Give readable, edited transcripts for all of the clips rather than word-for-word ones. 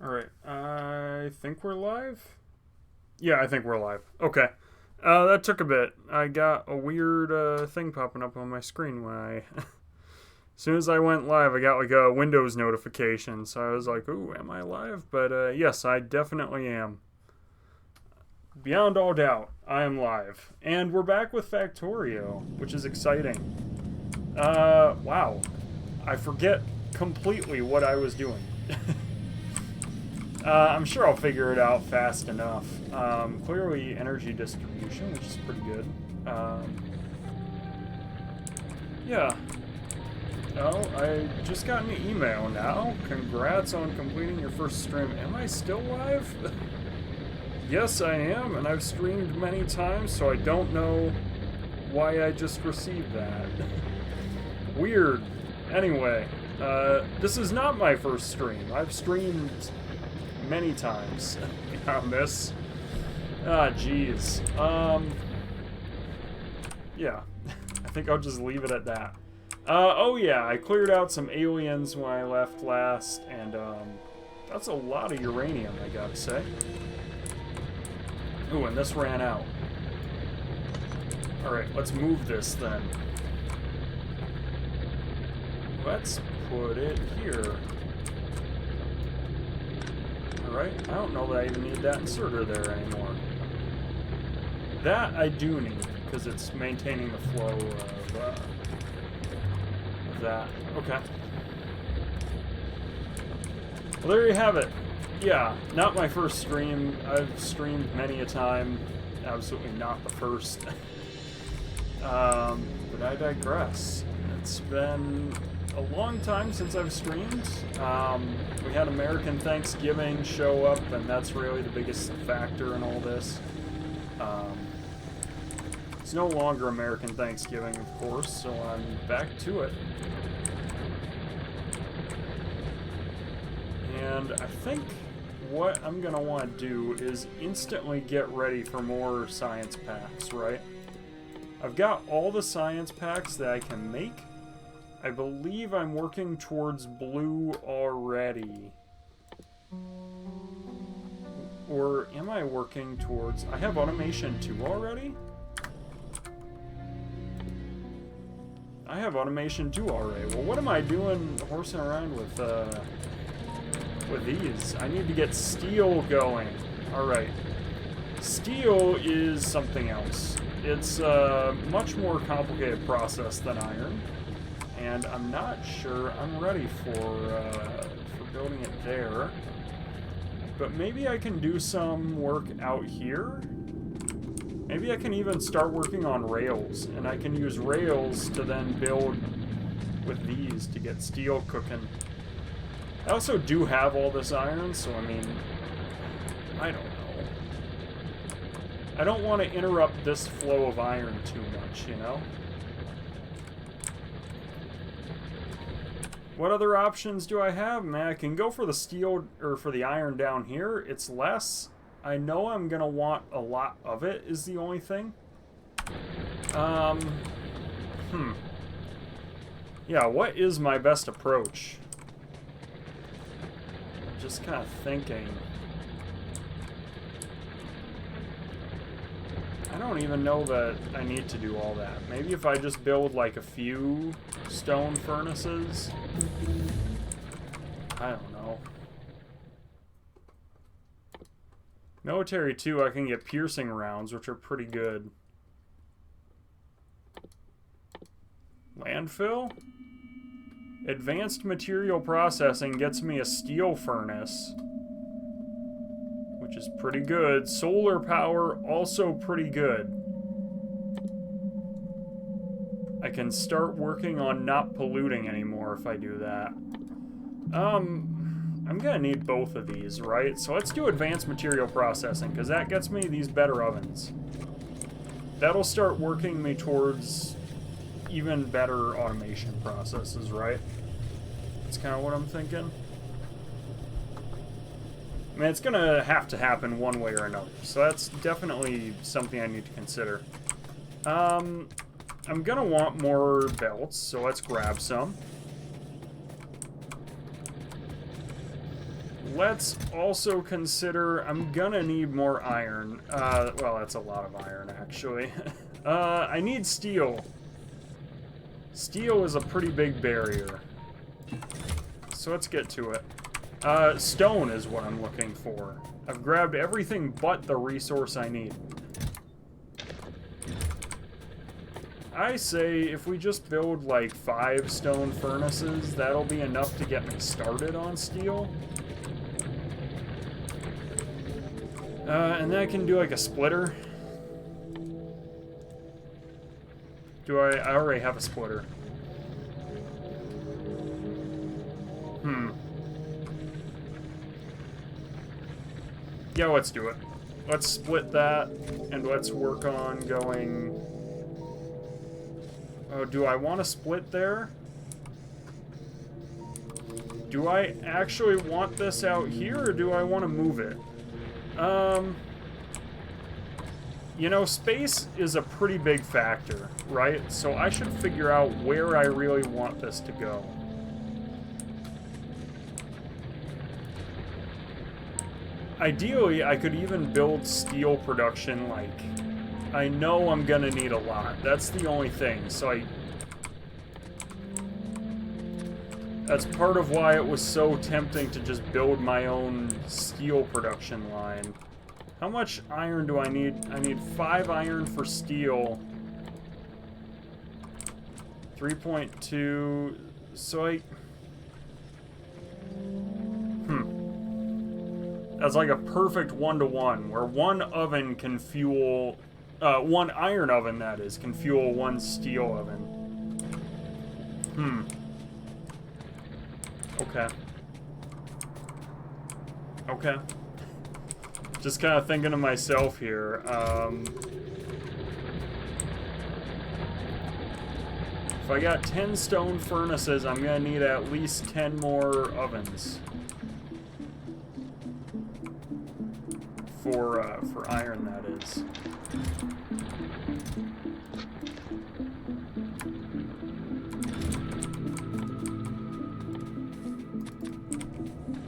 Alright, I think we're live? Yeah, I think we're live. Okay. That took a bit. I got a weird thing popping up on my screen when I... as soon as I went live, I got like a Windows notification, so I was like, ooh, am I live? But yes, I definitely am. Beyond all doubt, I am live. And we're back with Factorio, which is exciting. Wow. I forget completely what I was doing. I'm sure I'll figure it out fast enough. Clearly energy distribution, which is pretty good. Yeah. Oh, I just got an email now. Congrats on completing your first stream. Am I still live? Yes, I am, and I've streamed many times, so I don't know why I just received that. Weird. Anyway, this is not my first stream. I've streamed many times on this. Ah, jeez. Yeah. I think I'll just leave it at that. Oh yeah, I cleared out some aliens when I left last, and, that's a lot of uranium, I gotta say. Ooh, and this ran out. Alright, let's move this then. Let's put it here. Alright, I don't know that I even need that inserter there anymore. That I do need, because it's maintaining the flow of that. Okay. Well, there you have it. Yeah, not my first stream. I've streamed many a time. Absolutely not the first. But I digress. It's been a long time since I've streamed. We had American Thanksgiving show up, and that's really the biggest factor in all this. It's no longer American Thanksgiving, of course, so I'm back to it. And I think what I'm going to want to do is instantly get ready for more science packs, right? I've got all the science packs that I can make. I believe I'm working towards blue already. Or am I working towards... I have automation 2 already? I have automation 2 already. Well, what am I doing horsing around with these? I need to get steel going. Alright. Steel is something else. It's a much more complicated process than iron. And I'm not sure I'm ready for building it there. But maybe I can do some work out here. Maybe I can even start working on rails, and I can use rails to then build with these to get steel cooking. I also do have all this iron, so I mean, I don't know. I don't want to interrupt this flow of iron too much, you know? What other options do I have? Man, I can go for the steel, or for the iron down here. It's less. I know I'm going to want a lot of it, is the only thing. Yeah, what is my best approach? Just kind of thinking. I don't even know that I need to do all that. Maybe if I just build like a few stone furnaces. I don't know. Military 2, I can get piercing rounds, which are pretty good. Landfill? Advanced material processing gets me a steel furnace, which is pretty good. Solar power, also pretty good. I can start working on not polluting anymore if I do that. I'm gonna need both of these, right? So let's do advanced material processing, because that gets me these better ovens. That'll start working me towards even better automation processes, right? That's kind of what I'm thinking. I mean, it's gonna have to happen one way or another, so that's definitely something I need to consider. I'm gonna want more belts, so let's grab some. let's also consider, I'm gonna need more iron. Well, that's a lot of iron, actually. I need steel. Steel is a pretty big barrier. So let's get to it. Stone is what I'm looking for. I've grabbed everything but the resource I need. I say if we just build like 5 stone furnaces, that'll be enough to get me started on steel. And then I can do like a splitter. I already have a splitter. Yeah, let's do it. Let's split that, and let's work on going... Oh, do I want to split there? Do I actually want this out here, or do I want to move it? You know, space is a pretty big factor, right? So I should figure out where I really want this to go. Ideally, I could even build steel production, like... I know I'm gonna need a lot. That's the only thing, so that's part of why it was so tempting to just build my own steel production line. How much iron do I need? I need 5 iron for steel. 3.2... So That's like a perfect 1-to-1, where one oven can fuel... one iron oven, that is, can fuel 1 steel oven. Okay. Okay. Just kind of thinking to myself here, if I got 10 stone furnaces, I'm gonna need at least 10 more ovens. For iron, that is.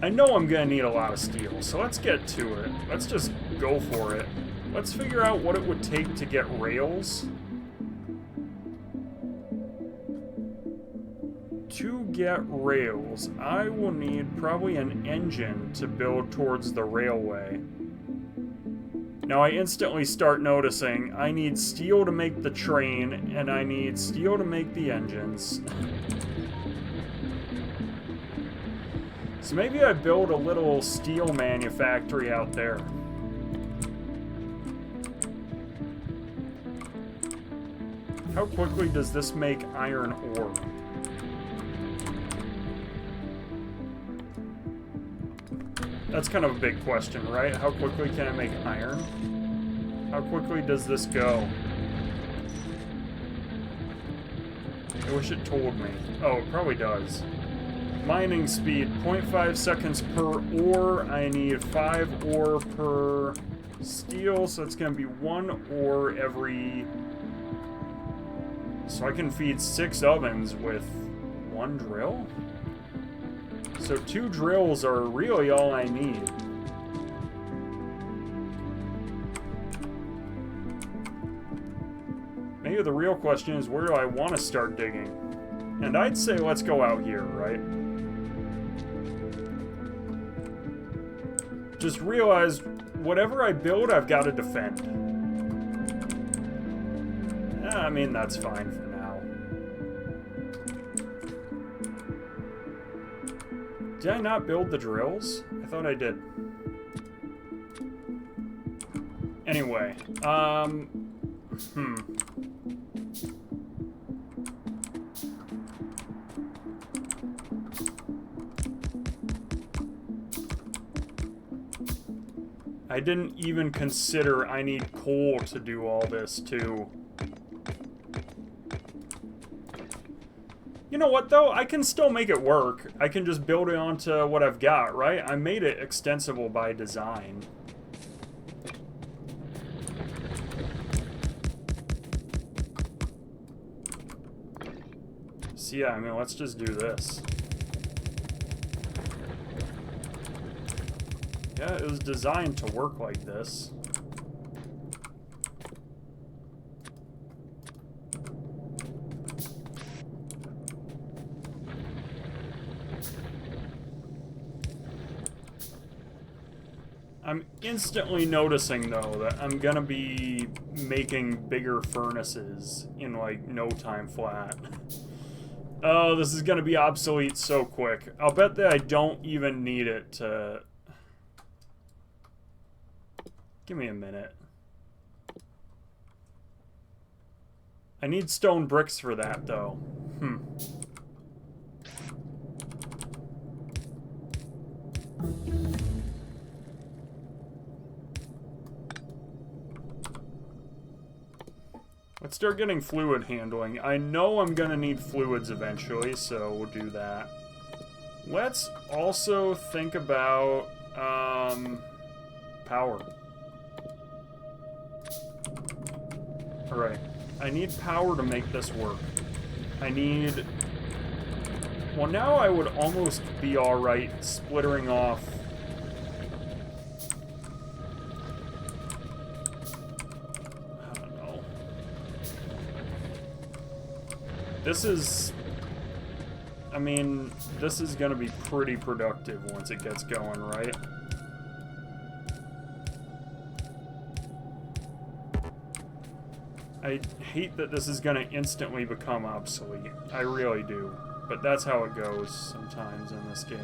I know I'm gonna need a lot of steel, so let's get to it. Let's just go for it. Let's figure out what it would take to get rails. To get rails, I will need probably an engine to build towards the railway. Now I instantly start noticing I need steel to make the train, and I need steel to make the engines. So maybe I build a little steel manufactory out there. How quickly does this make iron ore? That's kind of a big question, right? How quickly can I make iron? How quickly does this go? I wish it told me. Oh, it probably does. Mining speed, 0.5 seconds per ore. I need 5 ore per steel, so it's going to be 1 ore every... So I can feed 6 ovens with 1 drill? So 2 drills are really all I need. Maybe the real question is, where do I want to start digging? And I'd say let's go out here, right? Just realize, whatever I build, I've got to defend. I mean, that's fine for now. Did I not build the drills? I thought I did. Anyway, I didn't even consider I need coal to do all this, too. You know what, though? I can still make it work. I can just build it onto what I've got, right? I made it extensible by design. So yeah, I mean, let's just do this. Yeah, it was designed to work like this. I'm instantly noticing, though, that I'm gonna be making bigger furnaces in, like, no time flat. Oh, this is gonna be obsolete so quick. I'll bet that I don't even need it to... Give me a minute. I need stone bricks for that, though. Let's start getting fluid handling. I know I'm gonna need fluids eventually, so we'll do that. Let's also think about, power. Alright. I need power to make this work. I need... Well, now I would almost be alright splittering off... I don't know. This is... I mean, this is gonna be pretty productive once it gets going, right? I hate that this is gonna instantly become obsolete. I really do. But that's how it goes sometimes in this game.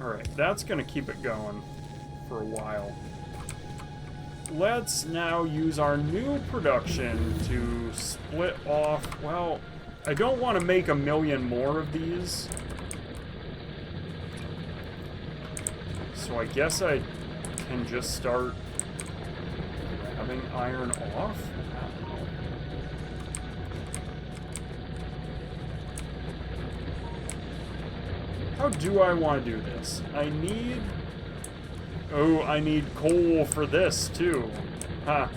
Alright, that's gonna keep it going for a while. Let's now use our new production to split off... Well, I don't want to make a million more of these. So I guess I can just start grabbing iron off? I don't know. How do I want to do this? I need... Oh, I need coal for this, too. Huh.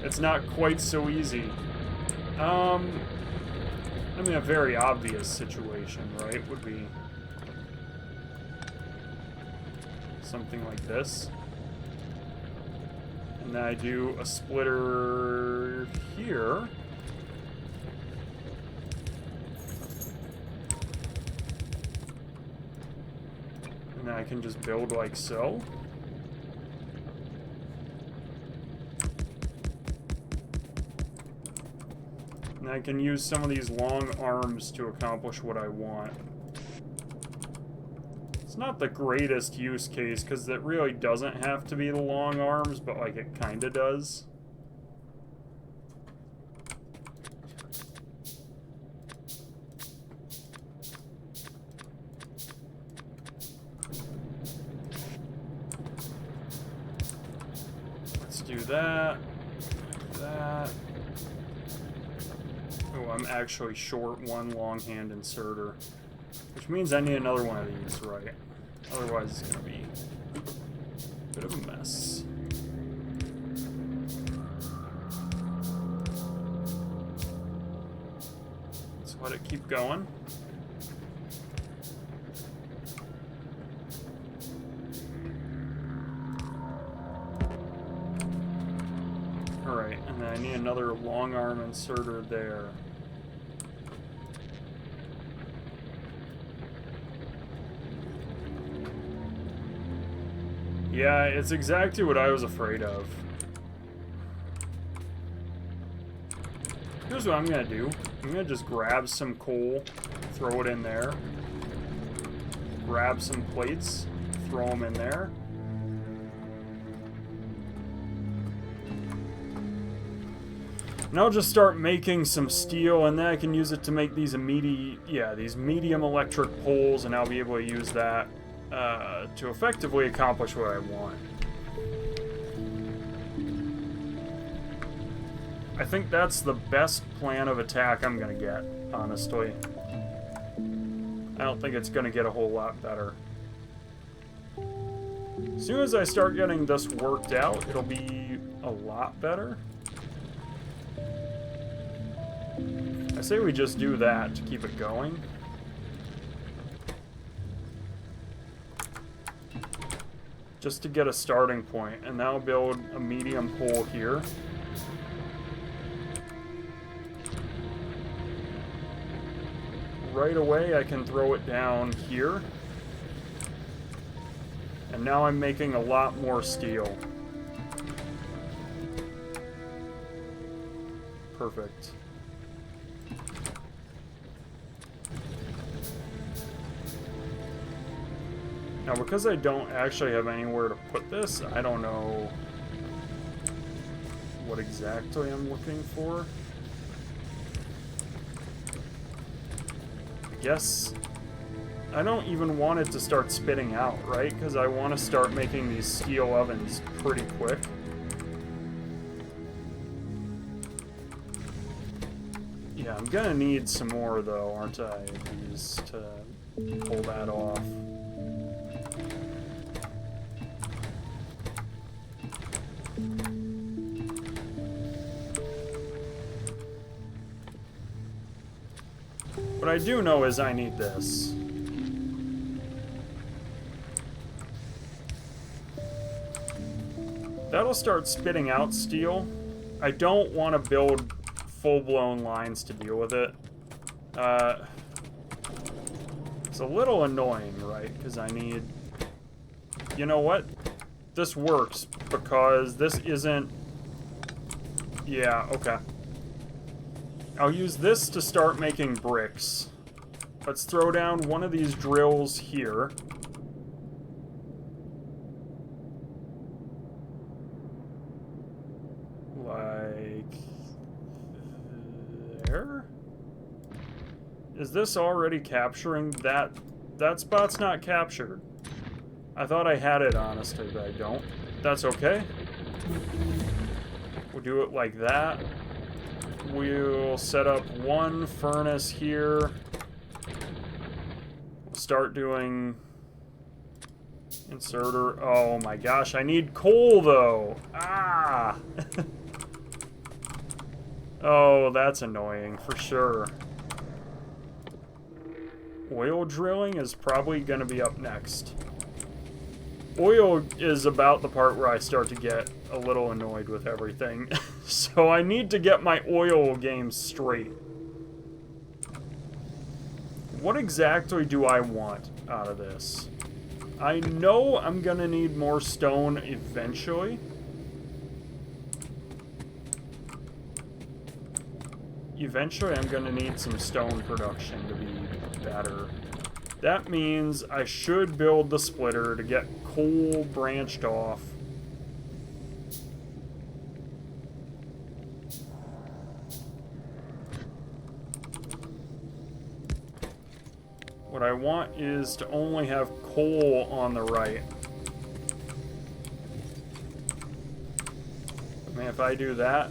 It's not quite so easy. I mean, a very obvious situation, right, would be something like this. And then I do a splitter here. And then I can just build like so. And I can use some of these long arms to accomplish what I want. It's not the greatest use case, because it really doesn't have to be the long arms, but, like, it kinda does. Let's do that. That. Oh, I'm actually short one long hand inserter. Which means I need another one of these, right? Otherwise it's gonna be a bit of a mess. Let's let it keep going. Alright, and then I need another long arm inserter there. Yeah, it's exactly what I was afraid of. Here's what I'm gonna do. I'm gonna just grab some coal, throw it in there. Grab some plates, throw them in there. And I'll just start making some steel, and then I can use it to make these these medium electric poles, and I'll be able to use that to effectively accomplish what I want. I think that's the best plan of attack I'm gonna get, honestly. I don't think it's gonna get a whole lot better. As soon as I start getting this worked out, it'll be a lot better. I say we just do that to keep it going. Just to get a starting point, and now build a medium pole here. Right away I can throw it down here. And now I'm making a lot more steel. Perfect. Now, because I don't actually have anywhere to put this, I don't know what exactly I'm looking for. I guess I don't even want it to start spitting out, right? Because I want to start making these steel ovens pretty quick. Yeah, I'm gonna need some more though, aren't I? These to pull that off. What I do know is I need this. That'll start spitting out steel. I don't want to build full-blown lines to deal with it. It's a little annoying, right? Because I need... You know what? This works because this isn't... Yeah, okay. I'll use this to start making bricks. Let's throw down one of these drills here. Like... there? Is this already capturing that? That spot's not captured. I thought I had it, honestly, but I don't. That's okay. We'll do it like that. We'll set up one furnace here. We'll start doing inserter. Oh my gosh, I need coal though. Ah! Oh, that's annoying for sure. Oil drilling is probably going to be up next. Oil is about the part where I start to get a little annoyed with everything. So I need to get my oil game straight. What exactly do I want out of this? I know I'm gonna need more stone eventually. Eventually I'm gonna need some stone production to be better. That means I should build the splitter to get coal branched off. What I want is to only have coal on the right. I mean, if I do that,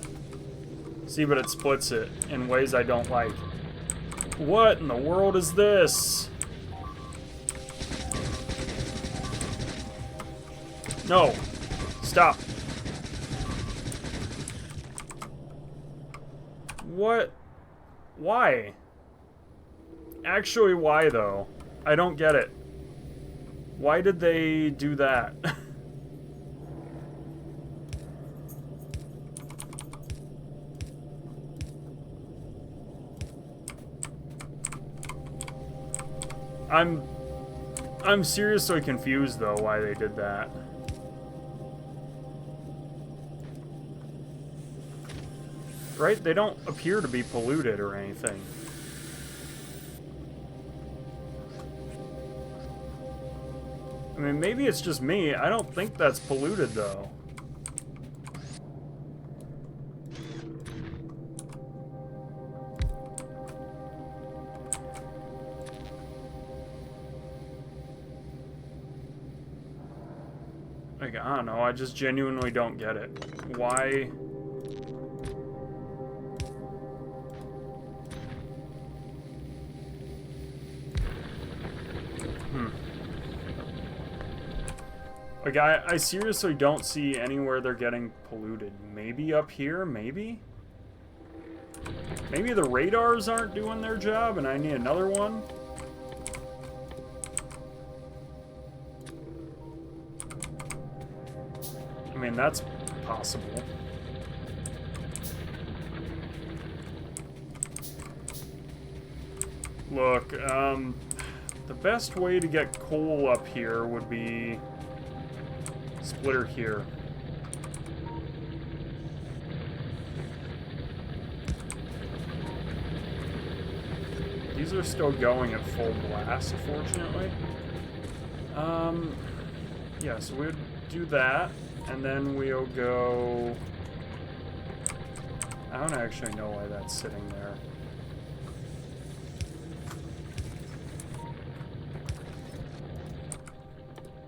see, but it splits it in ways I don't like. What in the world is this? No. Stop. What? Why? Actually, why though? I don't get it. Why did they do that? I'm seriously confused though why they did that. Right? They don't appear to be polluted or anything. I mean, maybe it's just me. I don't think that's polluted, though. Like, I don't know. I just genuinely don't get it. Why... Like, I seriously don't see anywhere they're getting polluted. Maybe up here, maybe? Maybe the radars aren't doing their job and I need another one? I mean, that's possible. Look, the best way to get coal up here would be splitter here. These are still going at full blast, fortunately. Yeah, so we'd do that, and then we'll go... I don't actually know why that's sitting there.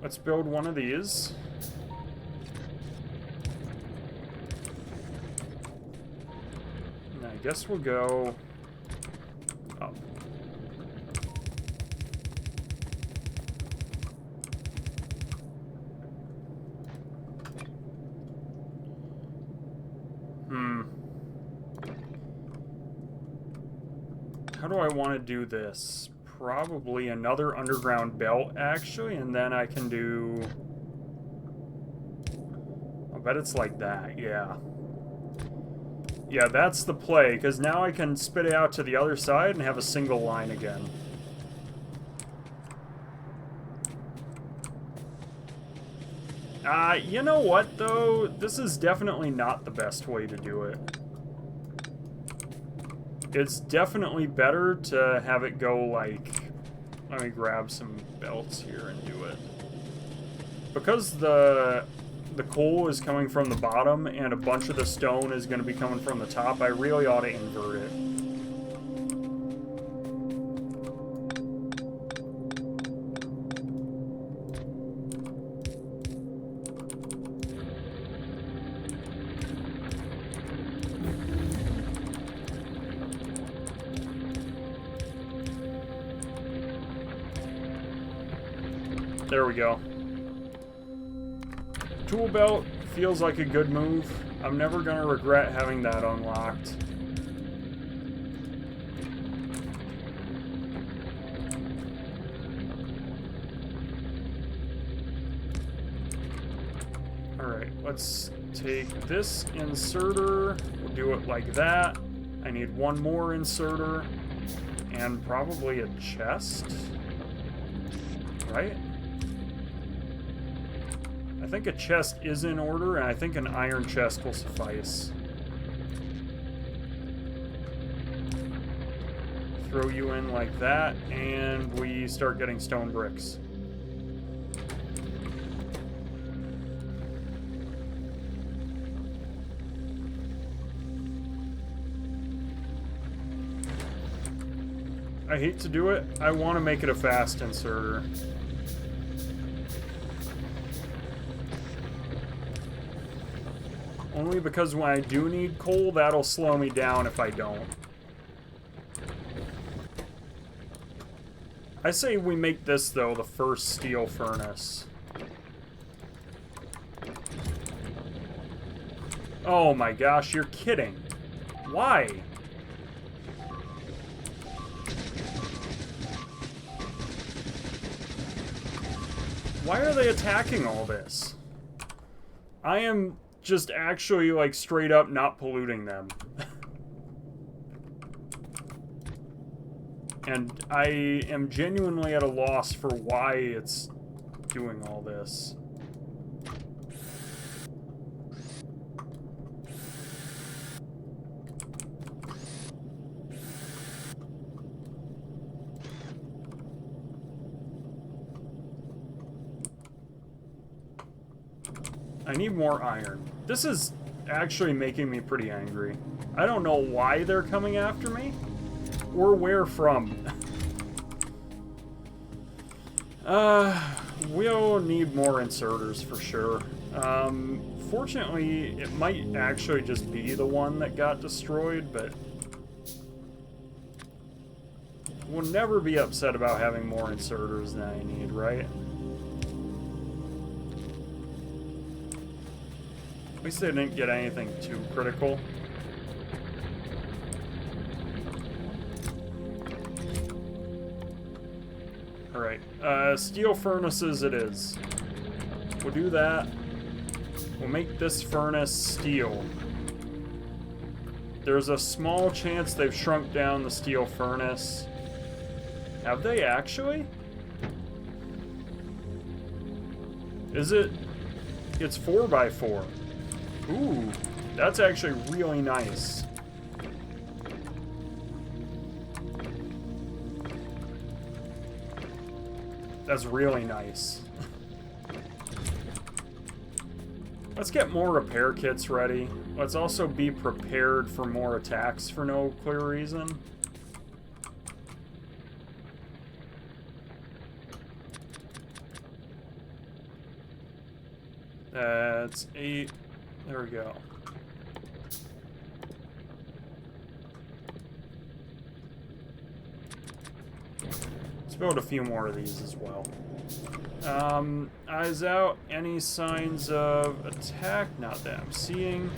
Let's build one of these. And I guess we'll go up. How do I want to do this? Probably another underground belt, actually, and then I can do... I'll bet it's like that, yeah. Yeah, that's the play, because now I can spit it out to the other side and have a single line again. You know what, though? This is definitely not the best way to do it. It's definitely better to have it go like... Let me grab some belts here and do it. Because the coal is coming from the bottom and a bunch of the stone is going to be coming from the top, I really ought to invert it. There we go. Tool belt feels like a good move. I'm never gonna regret having that unlocked. Alright, let's take this inserter. We'll do it like that. I need one more inserter. And probably a chest. Right? I think a chest is in order, and I think an iron chest will suffice. Throw you in like that, and we start getting stone bricks. I hate to do it. I want to make it a fast inserter. Only because when I do need coal, that'll slow me down if I don't. I say we make this, though, the first steel furnace. Oh my gosh, you're kidding. Why? Why are they attacking all this? I am just actually, like, straight up not polluting them. And I am genuinely at a loss for why it's doing all this. I need more iron. This is actually making me pretty angry. I don't know why they're coming after me, or where from. We'll need more inserters for sure. Fortunately, it might actually just be the one that got destroyed, but we'll never be upset about having more inserters than I need, right? At least they didn't get anything too critical. Alright, steel furnaces it is. We'll do that. We'll make this furnace steel. There's a small chance they've shrunk down the steel furnace. Have they actually? Is it? It's 4x4. Ooh, that's actually really nice. That's really nice. Let's get more repair kits ready. Let's also be prepared for more attacks for no clear reason. That's 8. There we go. Let's build a few more of these as well. Eyes out. Any signs of attack? Not that I'm seeing.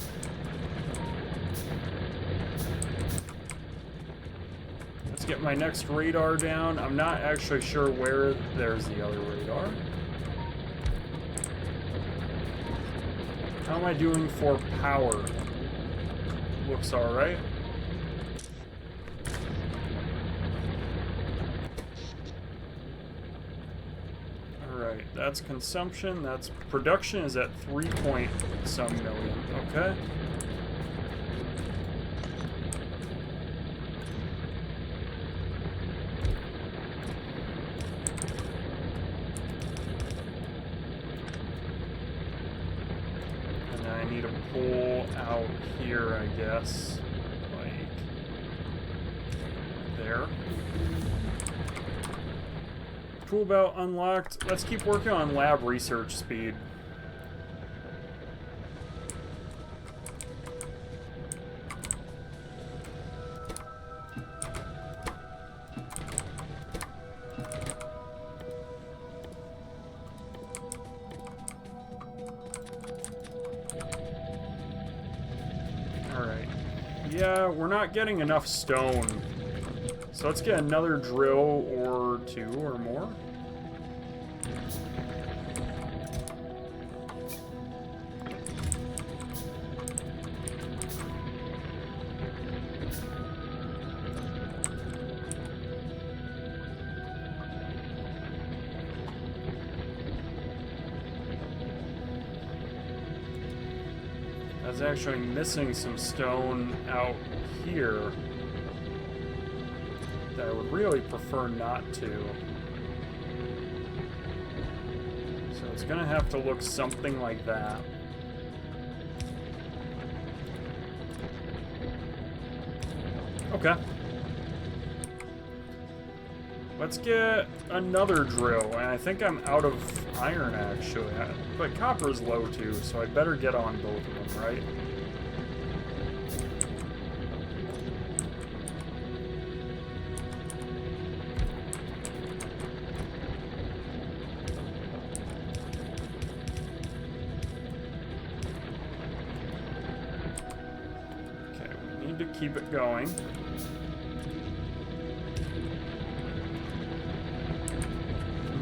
Let's get my next radar down. I'm not actually sure where. There's the other radar. How am I doing for power? Looks alright. Alright, that's consumption. That's production is at 3 point some million. Okay. Pull out here, I guess. Like there. Tool belt unlocked. Let's keep working on lab research speed. Yeah, we're not getting enough stone. So let's get another drill or 2 or more. I was actually missing some stone out here that I would really prefer not to. So it's gonna have to look something like that. Okay. Let's get another drill, and I think I'm out of iron actually, but copper is low too, so I'd better get on both of them, right? Okay, we need to keep it going.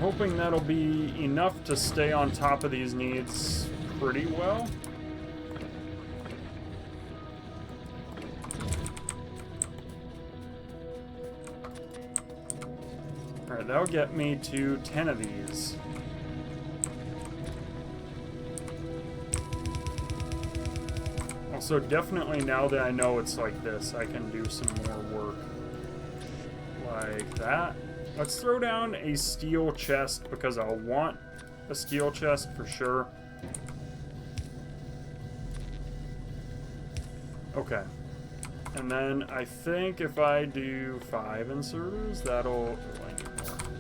Hoping that'll be enough to stay on top of these needs pretty well. Alright, that'll get me to 10 of these. Also, definitely now that I know it's like this, I can do some more work. Like that. Let's throw down a steel chest because I'll want a steel chest for sure. Okay. And then I think if I do 5 inserters, that'll...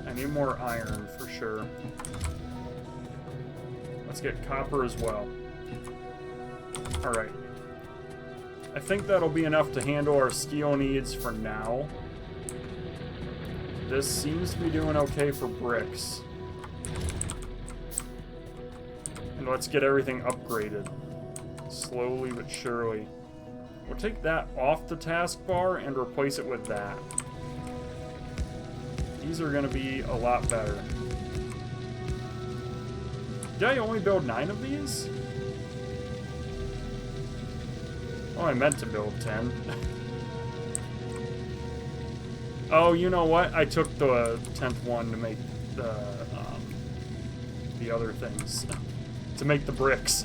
I need more iron for sure. Let's get copper as well. Alright. I think that'll be enough to handle our steel needs for now. This seems to be doing okay for bricks. And let's get everything upgraded. Slowly but surely. We'll take that off the taskbar and replace it with that. These are going to be a lot better. Did I only build 9 of these? Oh, I meant to build 10. Oh, you know what? I took the 10th one to make the other things. To make the bricks.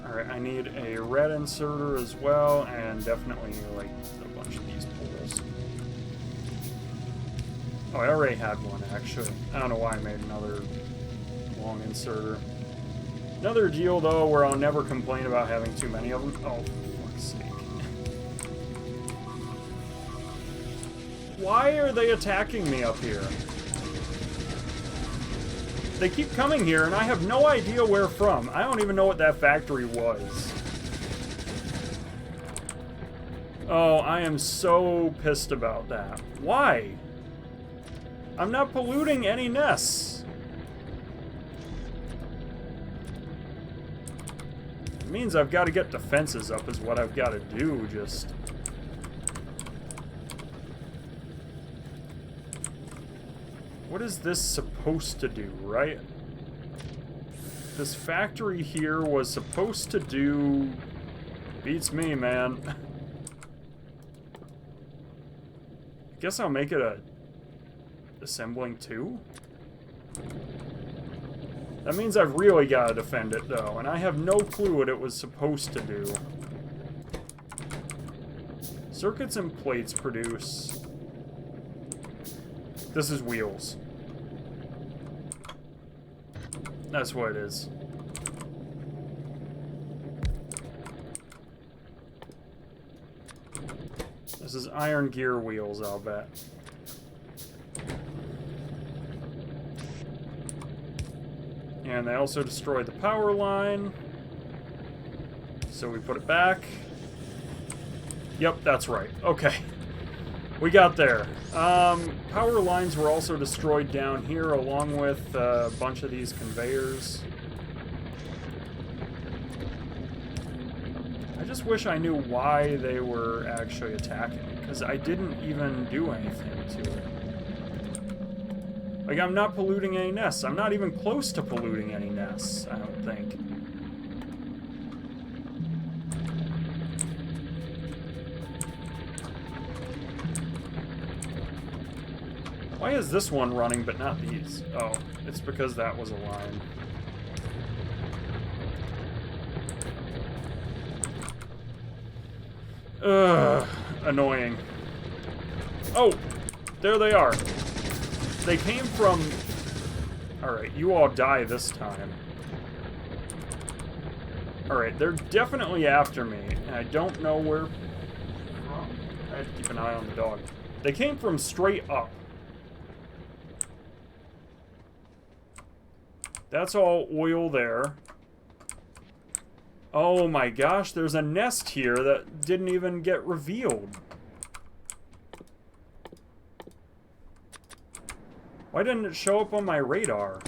Alright, I need a red inserter as well, and definitely, like, a bunch of these poles. Oh, I already had one, actually. I don't know why I made another long inserter. Another deal, though, where I'll never complain about having too many of them. Oh, for fuck's sake. Why are they attacking me up here? They keep coming here, and I have no idea where from. I don't even know what that factory was. Oh, I am so pissed about that. Why? I'm not polluting any nests. It means I've got to get defenses up is what I've got to do, just... What is this supposed to do, right? This factory here was supposed to do... Beats me, man. I guess I'll make it a... Assembling 2? That means I've really got to defend it, though, and I have no clue what it was supposed to do. Circuits and plates produce... This is wheels. That's what it is. This is iron gear wheels, I'll bet. And they also destroyed the power line. So we put it back. Yep, that's right. Okay. We got there. Power lines were also destroyed down here, along with a bunch of these conveyors. I just wish I knew why they were actually attacking, because I didn't even do anything to it. Like, I'm not polluting any nests. I'm not even close to polluting any nests, I don't think. Why is this one running but not these? Oh, it's because that was a line. Ugh, annoying. Oh, there they are. They came from... Alright, you all die this time. Alright, they're definitely after me, and I don't know where from. I have to keep an eye on the dog. They came from straight up. That's all oil there. Oh my gosh, there's a nest here that didn't even get revealed. Why didn't it show up on my radar?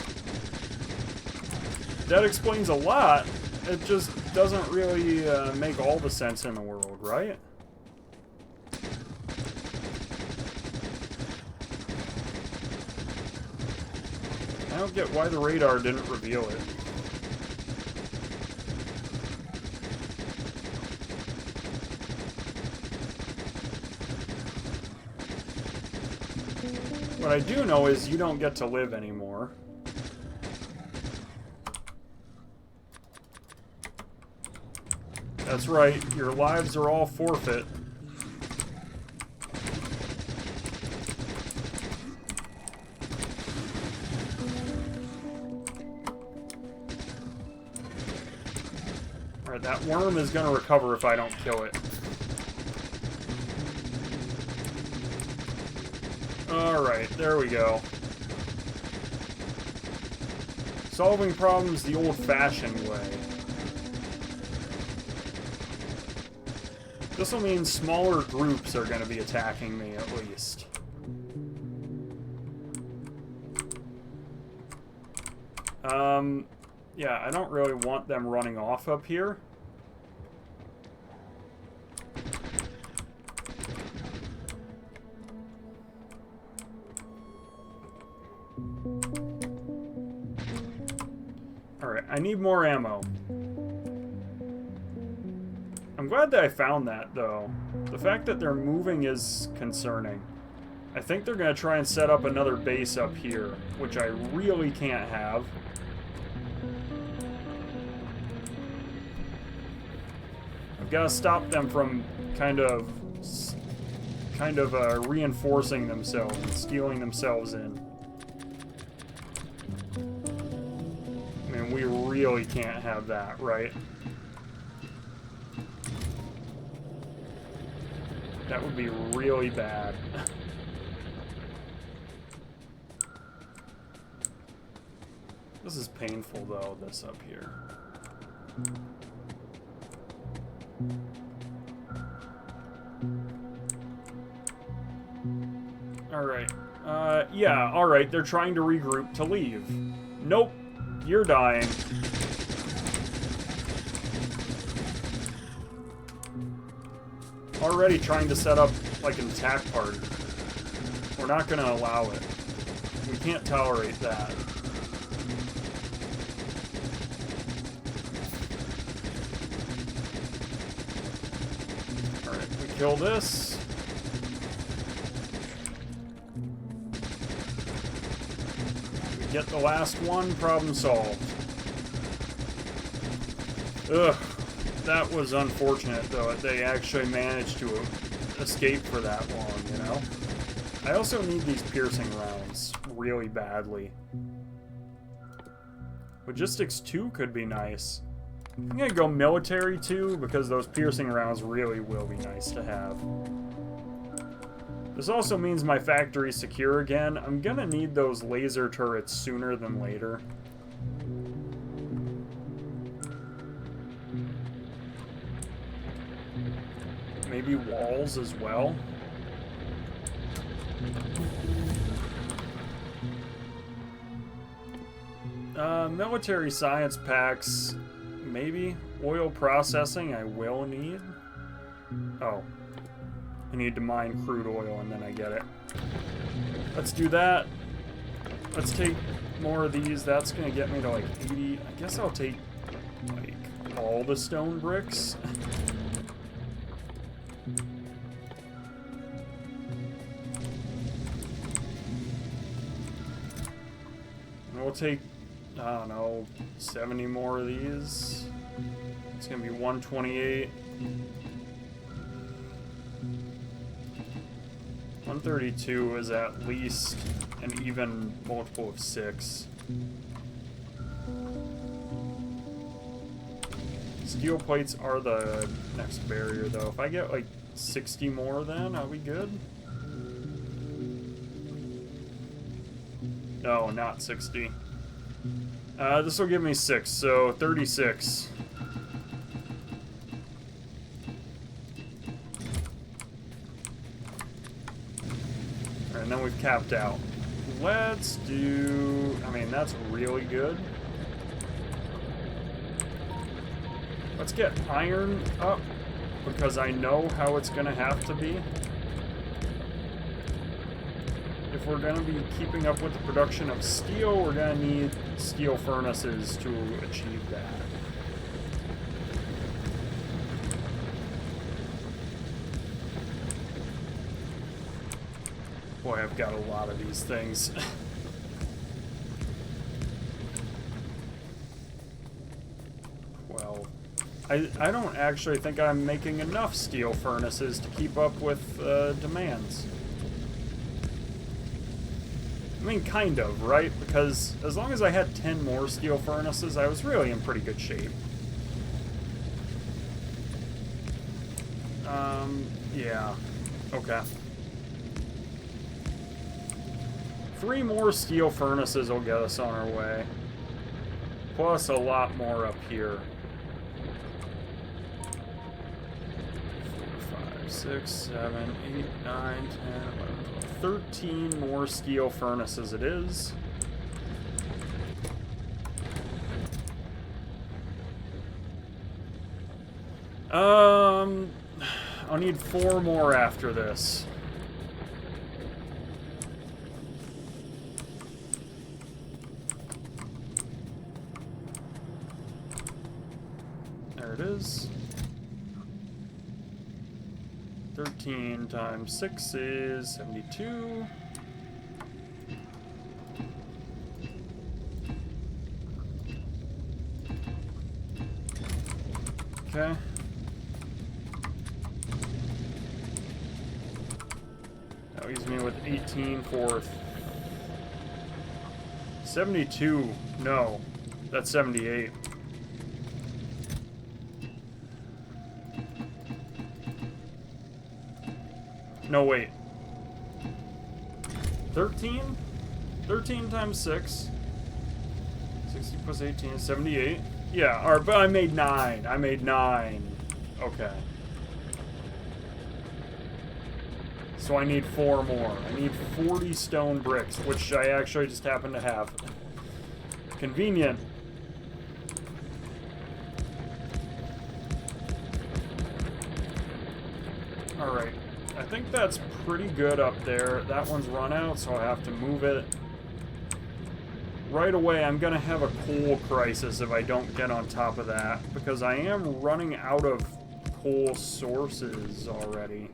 That explains a lot. It just doesn't really make all the sense in the world, right? I don't get why the radar didn't reveal it. What I do know is you don't get to live anymore. That's right, your lives are all forfeit. Alright, that worm is gonna recover if I don't kill it. Alright, there we go. Solving problems the old-fashioned way. This will mean smaller groups are going to be attacking me, at least. Yeah, I don't really want them running off up here. Alright, I need more ammo. I'm glad that I found that, though. The fact that they're moving is concerning. I think they're going to try and set up another base up here, which I really can't have. I've got to stop them from kind of reinforcing themselves and stealing themselves in. I mean, we really can't have that, right? That would be really bad. This is painful, though, this up here. Alright. Yeah, alright, they're trying to regroup to leave. Nope, you're dying. Already trying to set up, like, an attack party. We're not gonna allow it. We can't tolerate that. Alright, we kill this. We get the last one, problem solved. Ugh. That was unfortunate, though, that they actually managed to escape for that long, you know? I also need these piercing rounds really badly. Logistics 2 could be nice. I'm gonna go military 2, because those piercing rounds really will be nice to have. This also means my factory's secure again. I'm gonna need those laser turrets sooner than later. Maybe walls as well. Military science packs, maybe. Oil processing I will need. Oh. I need to mine crude oil and then I get it. Let's do that. Let's take more of these. That's gonna get me to like 80. I guess I'll take like all the stone bricks. We'll take, I don't know, 70 more of these. It's gonna be 128. 132 is at least an even multiple of 6. Steel plates are the next barrier, though. If I get like 60 more, then are we good? No, not 60. This will give me 6, so 36. Alright, and then we've capped out. Let's do... I mean, that's really good. Let's get iron up, because I know how it's going to have to be. If we're going to be keeping up with the production of steel, we're going to need steel furnaces to achieve that. Boy, I've got a lot of these things. Well, I don't actually think I'm making enough steel furnaces to keep up with demands. I mean, kind of, right? Because as long as I had 10 more steel furnaces, I was really in pretty good shape. Yeah. Okay. 3 more steel furnaces will get us on our way. Plus a lot more up here. 4, 5, 6, 7, 8, 9, 10, 11, 12, 13 more steel furnaces it is. I'll need 4 more after this. There it is. 13 times 6 is 72. Okay. That leaves me with 18 for 72. No, that's 78. No, wait. 13? 13 times 6. 60 plus 18 is 78. Yeah, or, but I made 9. I made 9. Okay. So I need 4 more. I need 40 stone bricks, which I actually just happen to have. Convenient. Alright. I think that's pretty good up there. That one's run out, so I have to move it. Right away, I'm going to have a coal crisis if I don't get on top of that, because I am running out of coal sources already.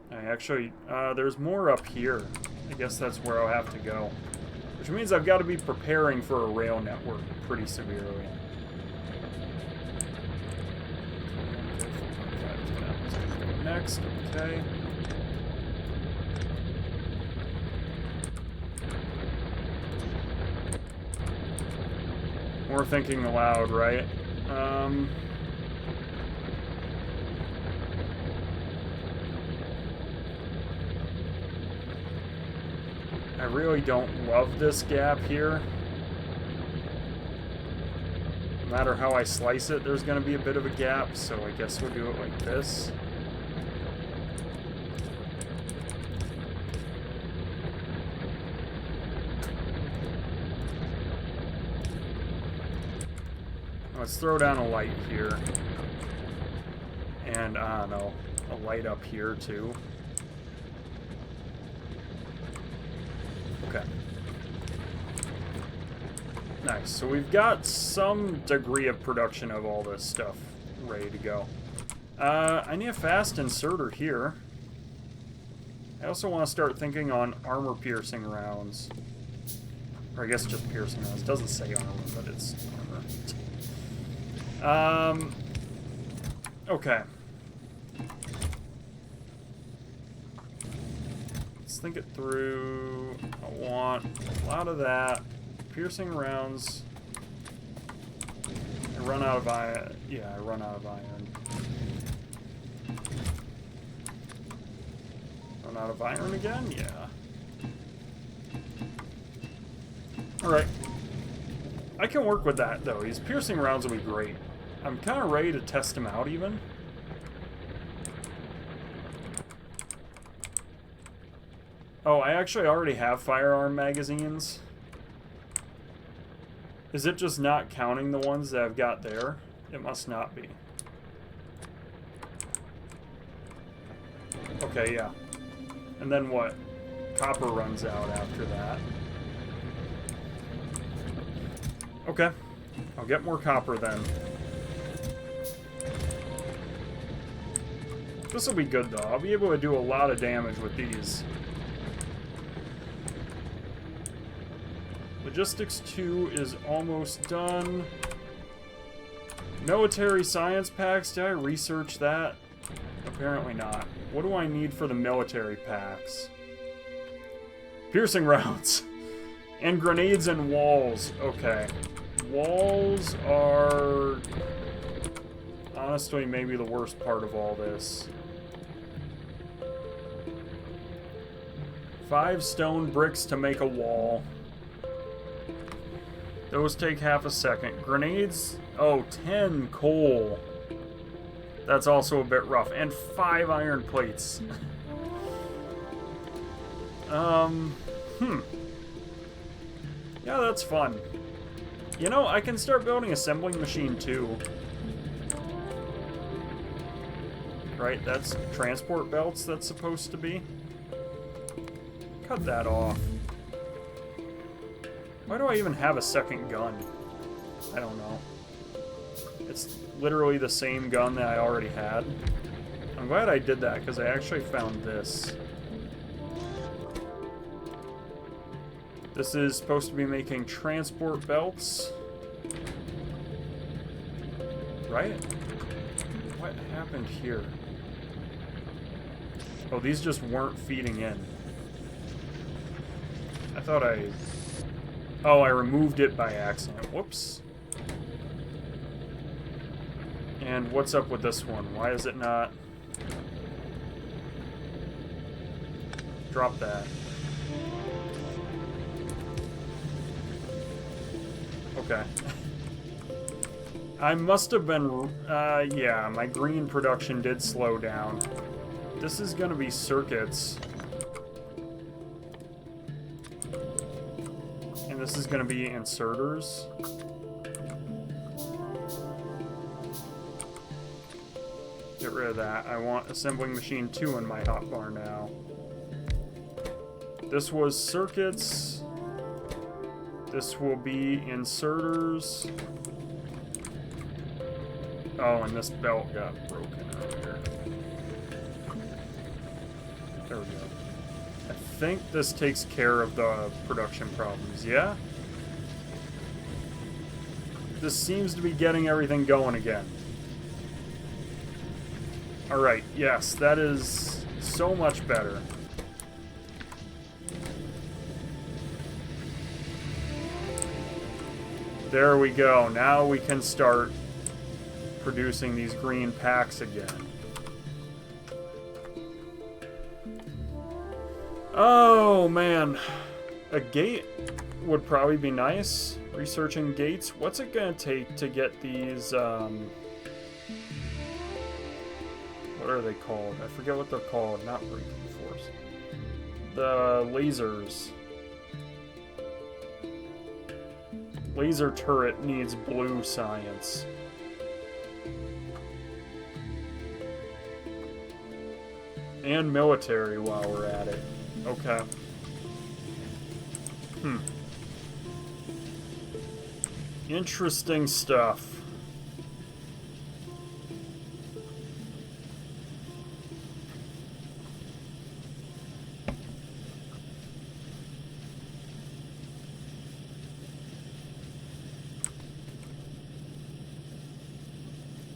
I actually, there's more up here. I guess that's where I'll have to go. Which means I've got to be preparing for a rail network pretty severely. Next, okay. We're thinking aloud, right? I really don't love this gap here. No matter how I slice it, there's going to be a bit of a gap, so I guess we'll do it like this. Let's throw down a light here. And, I don't know, a light up here, too. Okay. Nice. So we've got some degree of production of all this stuff ready to go. I need a fast inserter here. I also want to start thinking on armor-piercing rounds. Or I guess just piercing rounds. It doesn't say armor, but it's armor. Okay. Let's think it through. I want a lot of that. Piercing rounds. I run out of iron. Yeah, I run out of iron. Run out of iron again? Yeah. Alright. I can work with that, though. These piercing rounds will be great. I'm kind of ready to test them out, even. Oh, I actually already have firearm magazines. Is it just not counting the ones that I've got there? It must not be. Okay, yeah. And then what? Copper runs out after that. Okay. I'll get more copper then. This will be good, though. I'll be able to do a lot of damage with these. Logistics 2 is almost done. Military science packs, did I research that? Apparently not. What do I need for the military packs? Piercing rounds. And grenades and walls. Okay. Walls are honestly maybe the worst part of all this. 5 stone bricks to make a wall. Those take half a second. Grenades, oh, 10 coal. That's also a bit rough. And 5 iron plates. Yeah, that's fun. You know, I can start building assembling machine too. Right, that's transport belts that's supposed to be. Cut that off. Why do I even have a second gun? I don't know. It's literally the same gun that I already had. I'm glad I did that, because I actually found this. This is supposed to be making transport belts. Right? What happened here? Oh, these just weren't feeding in. I thought I... Oh, I removed it by accident. Whoops. And what's up with this one? Why is it not... Drop that. Okay. I must have been... yeah, my green production did slow down. This is gonna be circuits. And this is gonna be inserters. Get rid of that. I want assembling machine 2 in my hotbar now. This was circuits. This will be inserters. Oh, and this belt got broken earlier. There we go. I think this takes care of the production problems, yeah? This seems to be getting everything going again. Alright, yes, that is so much better. There we go. Now we can start producing these green packs again. Oh, man. A gate would probably be nice. Researching gates. What's it gonna take to get these, what are they called? I forget what they're called. Not breaking force. The lasers. Laser turret needs blue science. And military while we're at it. Okay. Interesting stuff.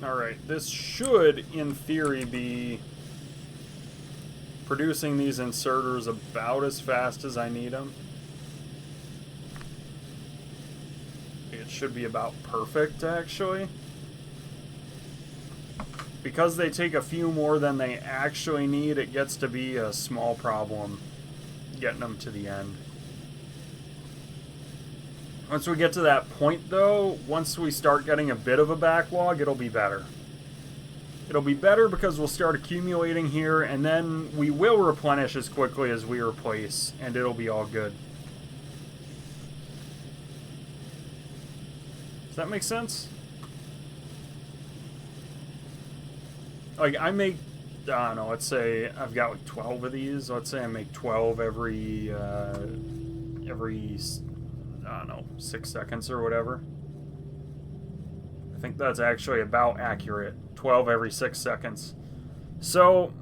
Alright, this should, in theory, be producing these inserters about as fast as I need them. It should be about perfect, actually. Because they take a few more than they actually need, it gets to be a small problem getting them to the end. Once we get to that point, though, once we start getting a bit of a backlog, it'll be better. It'll be better because we'll start accumulating here, and then we will replenish as quickly as we replace, and it'll be all good. Does that make sense? Like, I make, I don't know, let's say I've got like 12 of these. Let's say I make 12 every, I don't know, 6 seconds or whatever. I think that's actually about accurate. 12 every 6 seconds. So,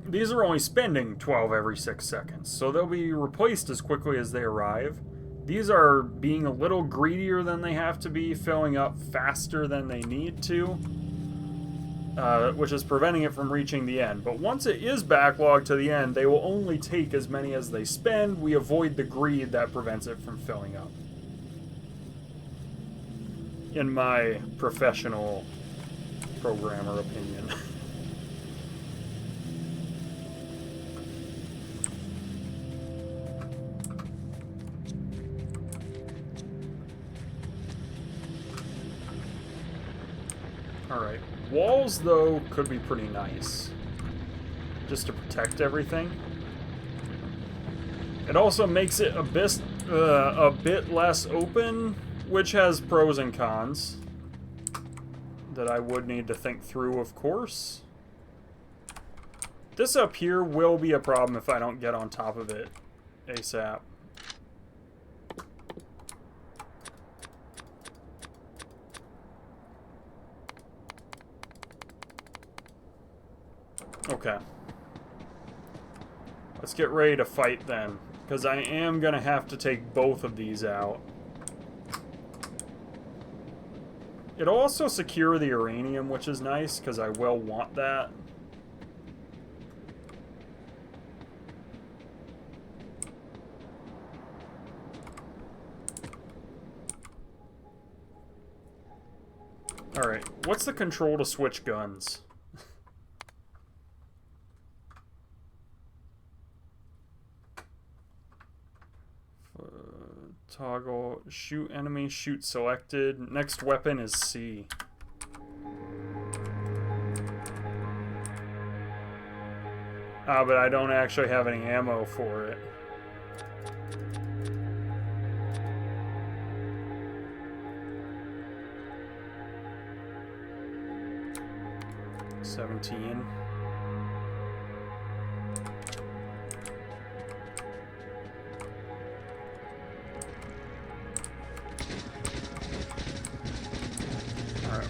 these are only spending 12 every 6 seconds. So they'll be replaced as quickly as they arrive. These are being a little greedier than they have to be, filling up faster than they need to. Which is preventing it from reaching the end. But once it is backlogged to the end, they will only take as many as they spend. We avoid the greed that prevents it from filling up. In my professional programmer opinion. Alright. Walls, though, could be pretty nice. Just to protect everything. It also makes it a bit less open, which has pros and cons that I would need to think through, of course. This up here will be a problem if I don't get on top of it ASAP. Okay. Let's get ready to fight then, because I am going to have to take both of these out. It'll also secure the uranium, which is nice, because I will want that. Alright, what's the control to switch guns? Toggle, shoot enemy, shoot selected. Next weapon is C. Ah, but I don't actually have any ammo for it. $17.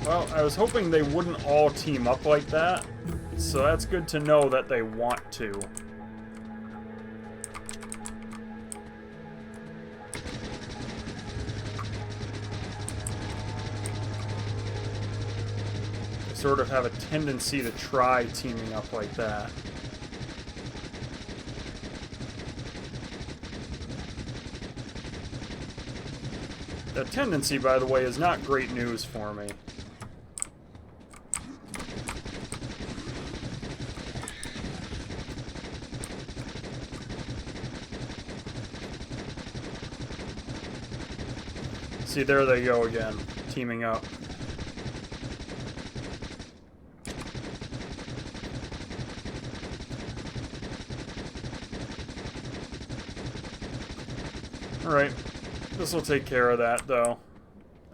Well, I was hoping they wouldn't all team up like that, so that's good to know that they want to. They sort of have a tendency to try teaming up like that. That tendency, by the way, is not great news for me. See, there they go again, teaming up. Alright, this will take care of that, though.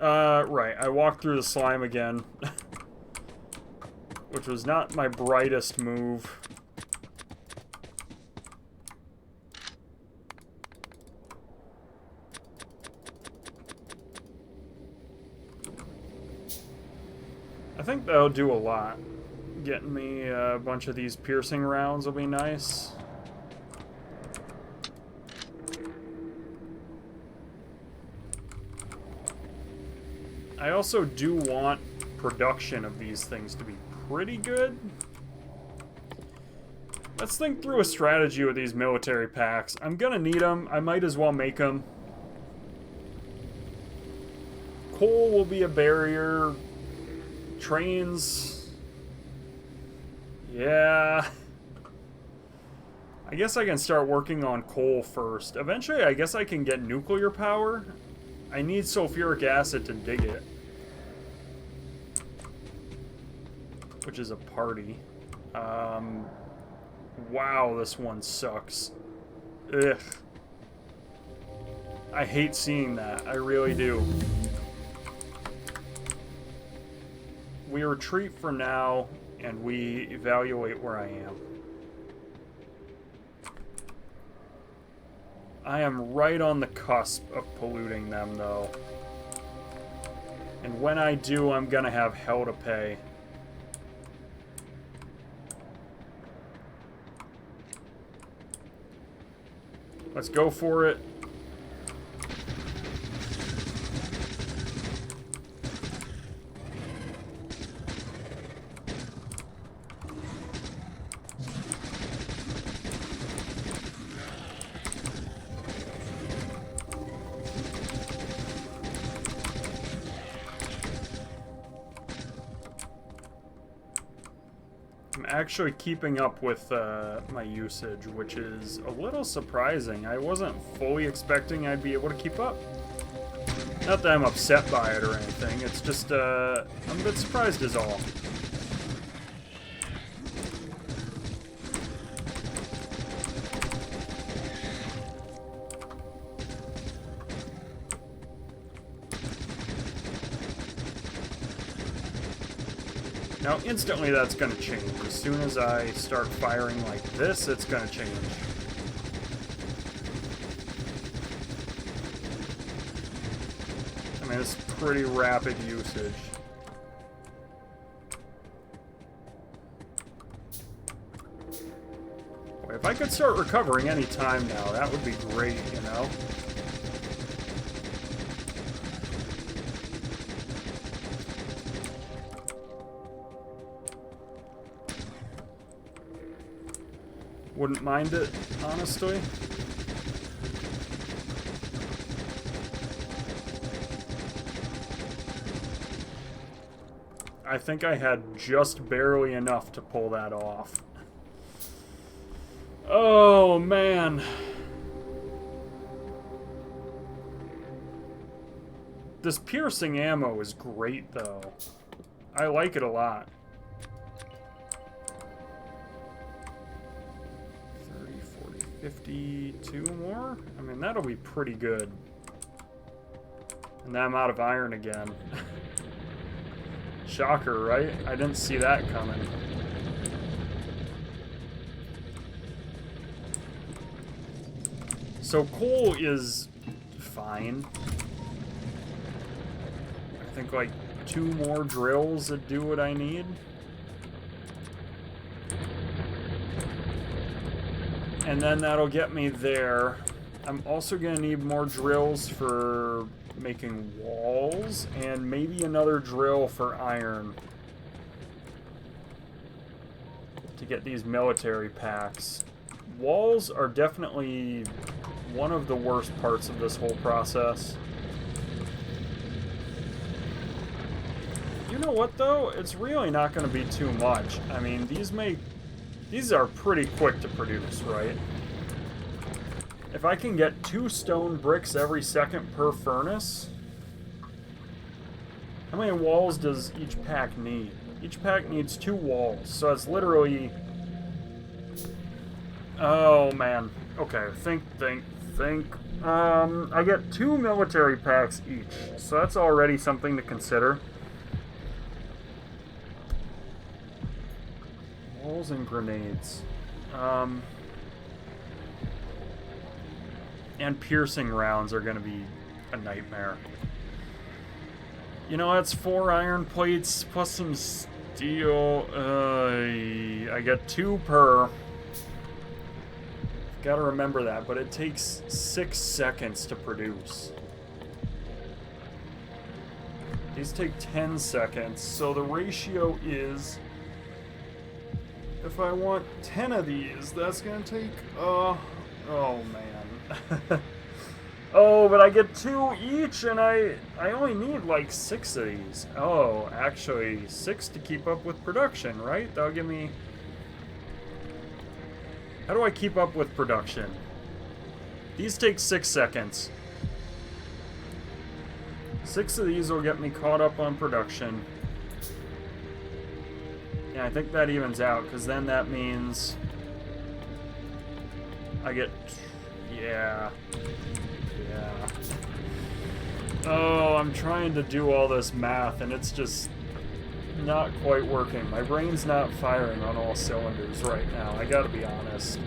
Right, I walked through the slime again. Which was not my brightest move. I think that'll do a lot. Getting me a bunch of these piercing rounds will be nice. I also do want production of these things to be pretty good. Let's think through a strategy with these military packs. I'm gonna need them. I might as well make them. Coal will be a barrier. Trains. Yeah. I guess I can start working on coal first. Eventually, I guess I can get nuclear power. I need sulfuric acid to dig it. Which is a party. Wow, this one sucks. Ugh. I hate seeing that. I really do. We retreat for now, and we evaluate where I am. I am right on the cusp of polluting them, though. And when I do, I'm gonna have hell to pay. Let's go for it. Actually keeping up with my usage, which is a little surprising. I wasn't fully expecting I'd be able to keep up. Not that I'm upset by it or anything, it's just I'm a bit surprised is all. Now, instantly that's going to change. As soon as I start firing like this, it's going to change. I mean, it's pretty rapid usage. Boy, if I could start recovering any time now, that would be great, you know? Wouldn't mind it, honestly. I think I had just barely enough to pull that off. Oh, man. This piercing ammo is great, though. I like it a lot. 52 more? I mean, that'll be pretty good. And then I'm out of iron again. Shocker, right? I didn't see that coming. So coal is fine. I think like 2 more drills that do what I need. And then that'll get me there. I'm also going to need more drills for making walls, and maybe another drill for iron to get these military packs. Walls are definitely one of the worst parts of this whole process. You know what, though? It's really not going to be too much. I mean, these are pretty quick to produce, right? If I can get 2 stone bricks every second per furnace... How many walls does each pack need? Each pack needs 2 walls, so it's literally... Oh, man. Okay, think. I get 2 military packs each, so that's already something to consider. Walls and grenades. And piercing rounds are going to be a nightmare. You know, that's 4 iron plates plus some steel. I get 2 per. Gotta remember that, but it takes 6 seconds to produce. These take 10 seconds, so the ratio is... If I want 10 of these, that's gonna take, oh man. Oh, but I get 2 each, and I only need like 6 of these. Oh, actually, 6 to keep up with production, right? That'll give me... How do I keep up with production? These take 6 seconds. 6 of these will get me caught up on production. Yeah, I think that evens out, because then that means I get... Yeah. Oh, I'm trying to do all this math, and it's just not quite working. My brain's not firing on all cylinders right now, I gotta be honest.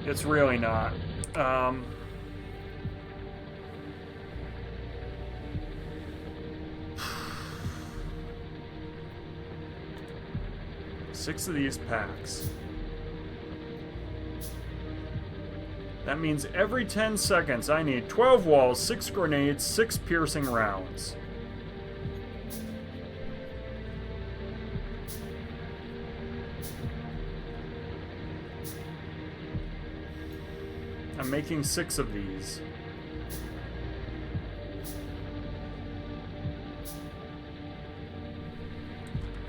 It's really not. 6 of these packs. That means every 10 seconds I need 12 walls, 6 grenades, 6 piercing rounds. I'm making 6 of these.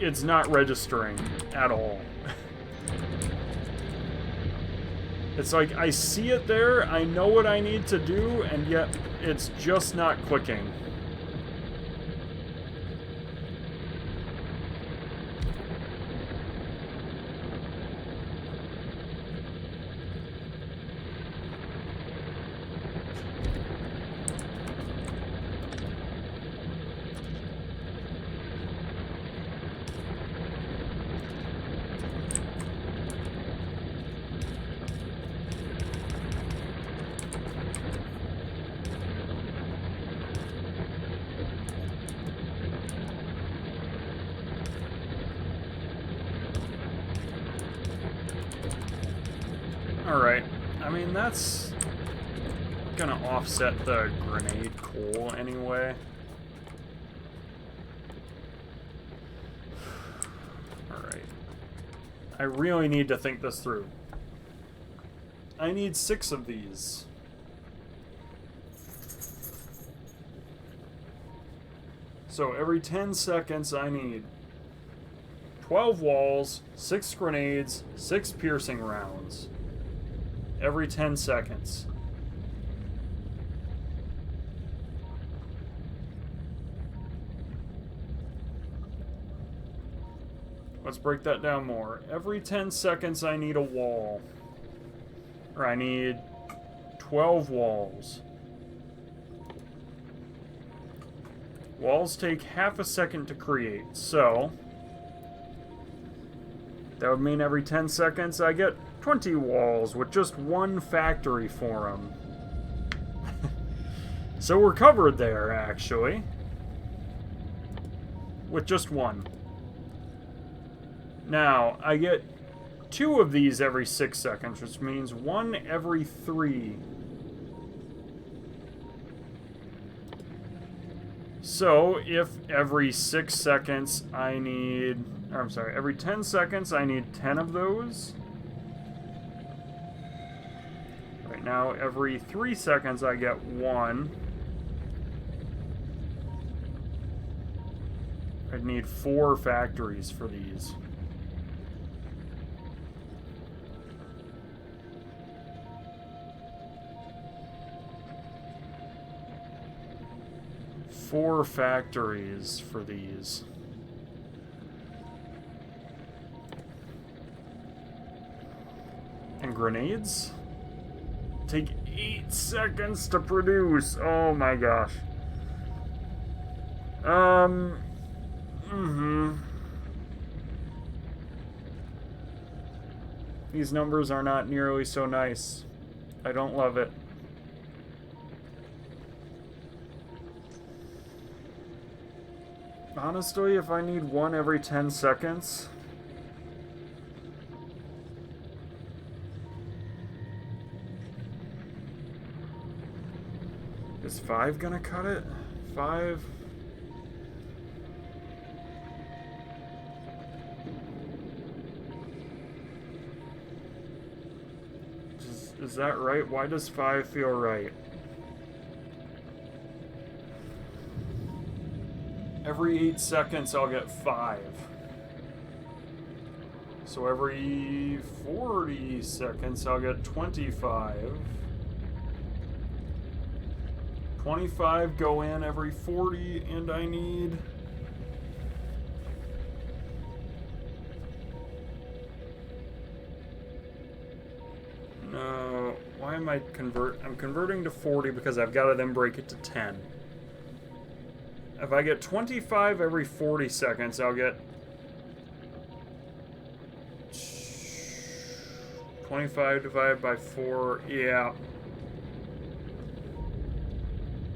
It's not registering at all. It's like I see it there, I know what I need to do, and yet it's just not clicking. Alright. I mean, that's gonna offset the grenade coal anyway. Alright. I really need to think this through. I need 6 of these. So every 10 seconds I need 12 walls, 6 grenades, 6 piercing rounds. Every 10 seconds. Let's break that down more. Every 10 seconds I need a wall. Or I need 12 walls. Walls take half a second to create, so that would mean every 10 seconds I get 20 walls with just one factory for them. So we're covered there, actually. With just one. Now, I get 2 of these every 6 seconds, which means 1 every 3. So, if every 6 seconds I need... Or, I'm sorry, every 10 seconds I need 10 of those. Right now, every 3 seconds I get 1. I'd need 4 factories for these. Four factories for these. And grenades? Take 8 seconds to produce. Oh my gosh. These numbers are not nearly so nice. I don't love it. Honestly, if I need 1 every 10 seconds... Is 5 gonna cut it? 5... Is that right? Why does 5 feel right? Every 8 seconds I'll get 5. So every 40 seconds I'll get 25. 25 go in every 40, and I need... No, why am I I'm converting to 40 because I've got to then break it to 10. If I get 25 every 40 seconds, I'll get 25 divided by 4, yeah.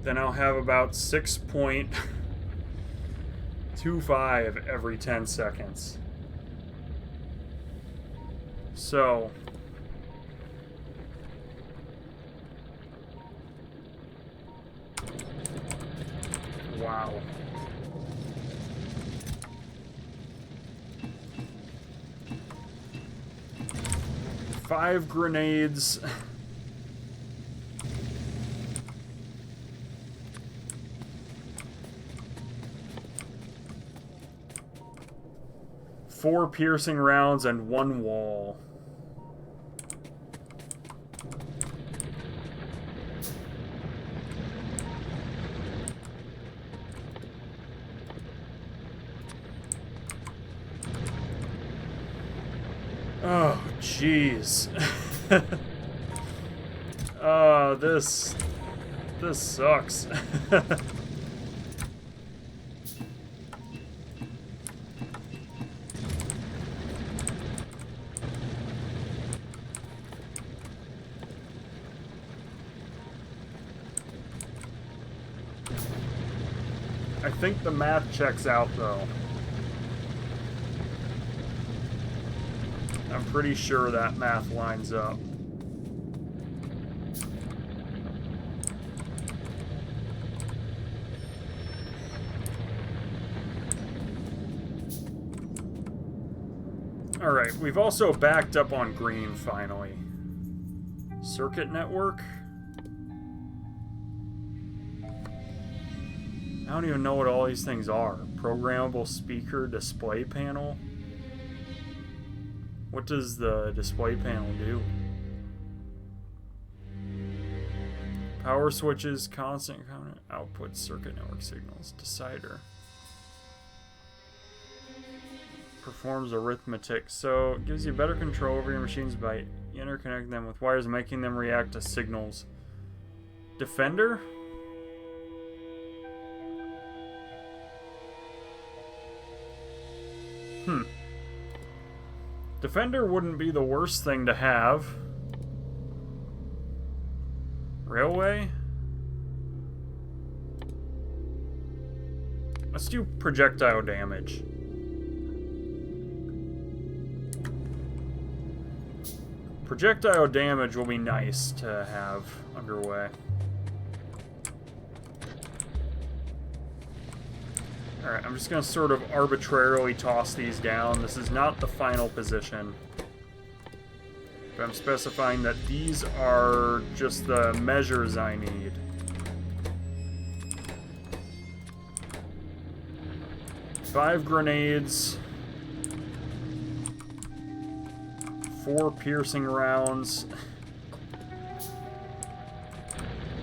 Then I'll have about 6.25 every 10 seconds. So... Wow. Five grenades. Four piercing rounds and 1 wall. Oh, jeez. Oh, this sucks. I think the math checks out, though. I'm pretty sure that math lines up. Alright, we've also backed up on green, finally. Circuit network? I don't even know what all these things are. Programmable speaker display panel? What does the display panel do? Power switches, constant output, circuit network signals, decider. Performs arithmetic, so it gives you better control over your machines by interconnecting them with wires, making them react to signals. Defender? Defender wouldn't be the worst thing to have. Railway? Let's do projectile damage. Projectile damage will be nice to have underway. Alright, I'm just going to sort of arbitrarily toss these down. This is not the final position. But I'm specifying that these are just the measures I need. Five grenades. 4 piercing rounds.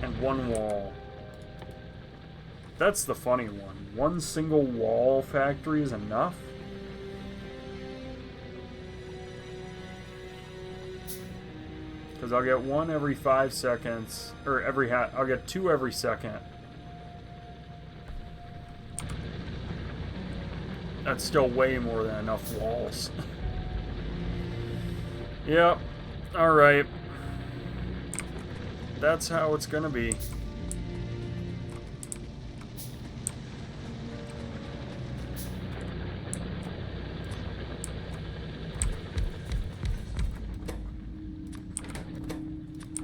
And 1 wall. That's the funny one. 1 single wall factory is enough? Because I'll get 1 every 5 seconds. Or I'll get 2 every second. That's still way more than enough walls. Yep. Alright. That's how it's gonna be.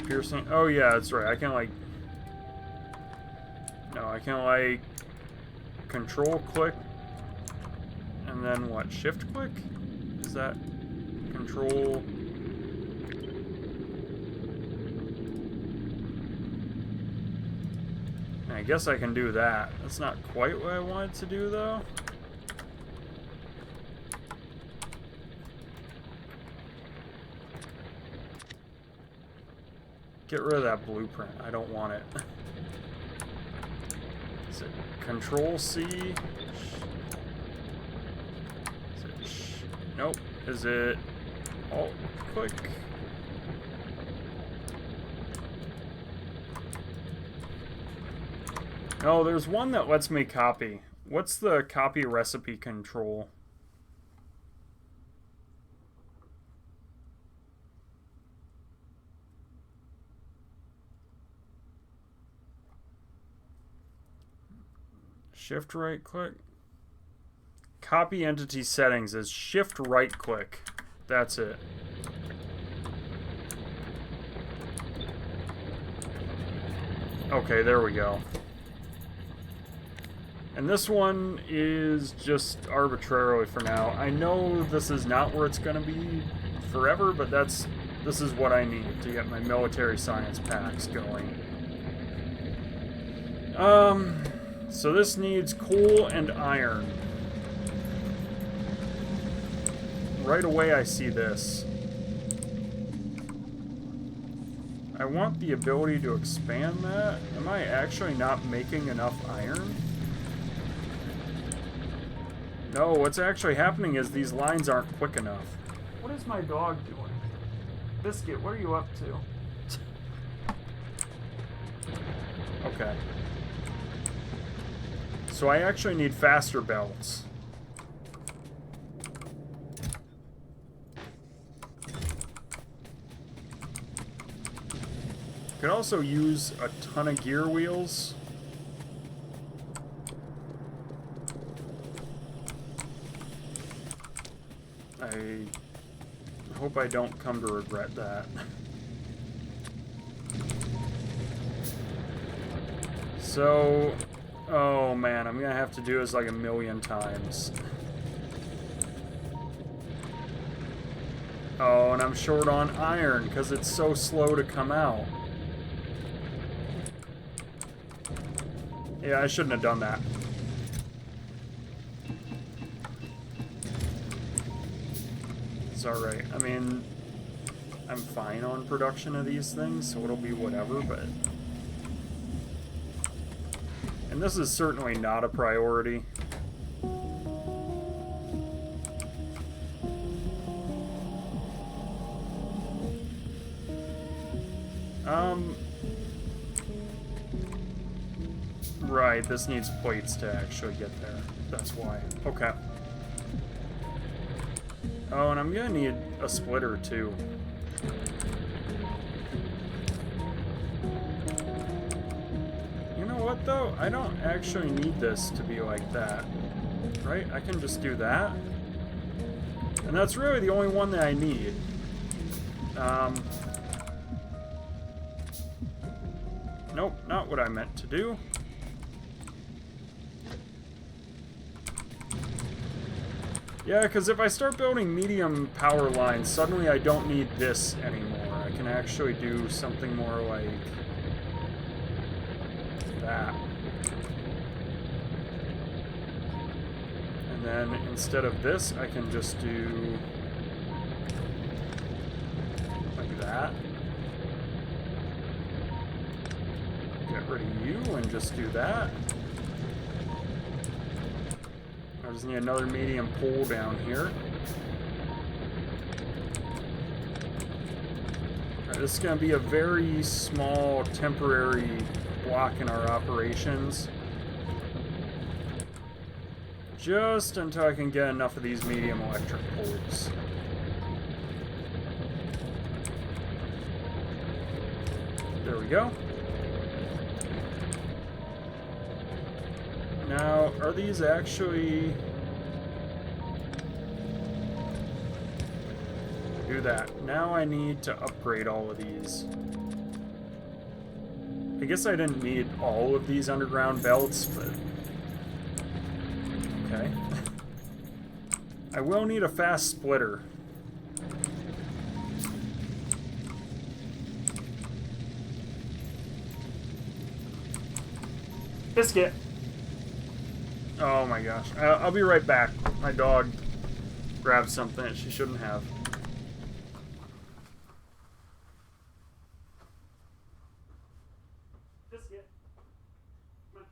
Piercing. Oh yeah, that's right. I can like... No, I can like... Control click. And then what? Shift click? Is that... Control... I guess I can do that. That's not quite what I wanted to do, though. Get rid of that blueprint. I don't want it. Is it Control C? Is it nope. Is it Alt click? Oh, there's one that lets me copy. What's the copy recipe control? Shift right click. Copy entity settings is shift right click. That's it. Okay, there we go. And this one is just arbitrarily for now. I know this is not where it's going to be forever, but this is what I need to get my military science packs going. So this needs coal and iron. Right away I see this. I want the ability to expand that. Am I actually not making enough iron? No, what's actually happening is these lines aren't quick enough. What is my dog doing? Biscuit, what are you up to? Okay. So I actually need faster belts. Could also use a ton of gear wheels. I hope I don't come to regret that. So, oh man, I'm gonna have to do this like a million times. Oh, and I'm short on iron because it's so slow to come out. Yeah, I shouldn't have done that. It's alright. I mean, I'm fine on production of these things, so it'll be whatever, but... And this is certainly not a priority. Right, this needs plates to actually get there. That's why. Okay. Oh, and I'm gonna need a splitter, too. You know what, though? I don't actually need this to be like that. Right? I can just do that. And that's really the only one that I need. Nope, not what I meant to do. Yeah, because if I start building medium power lines, suddenly I don't need this anymore. I can actually do something more like that. And then instead of this, I can just do like that. Get rid of you and just do that. I just need another medium pole down here. Alright, this is going to be a very small temporary block in our operations. Just until I can get enough of these medium electric poles. There we go. Now, are these actually... Do that. Now I need to upgrade all of these. I guess I didn't need all of these underground belts, but... Okay. I will need a fast splitter. Biscuit! Oh my gosh. I'll be right back. My dog grabbed something that she shouldn't have. Biscuit. Come on.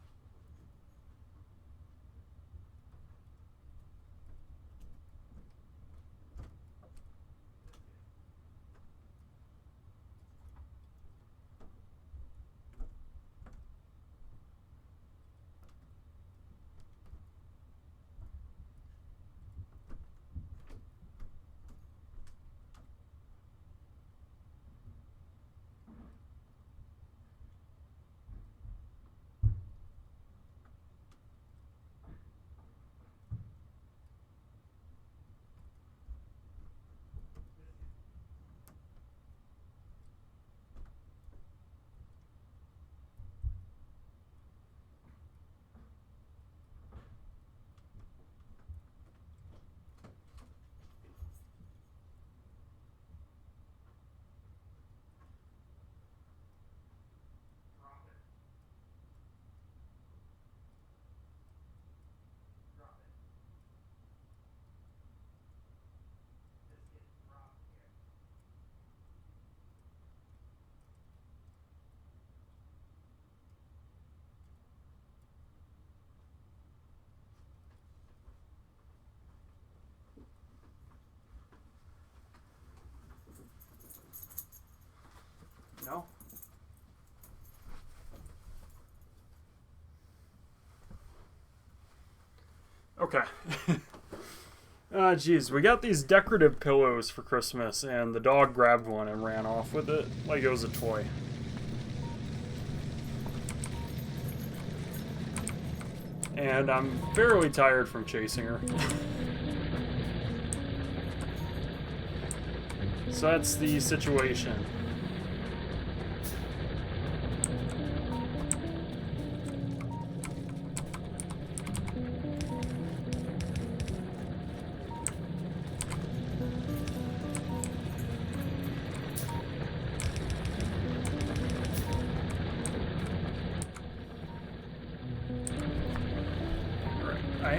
No? Okay. Geez, we got these decorative pillows for Christmas, and the dog grabbed one and ran off with it like it was a toy. And I'm fairly tired from chasing her. So that's the situation.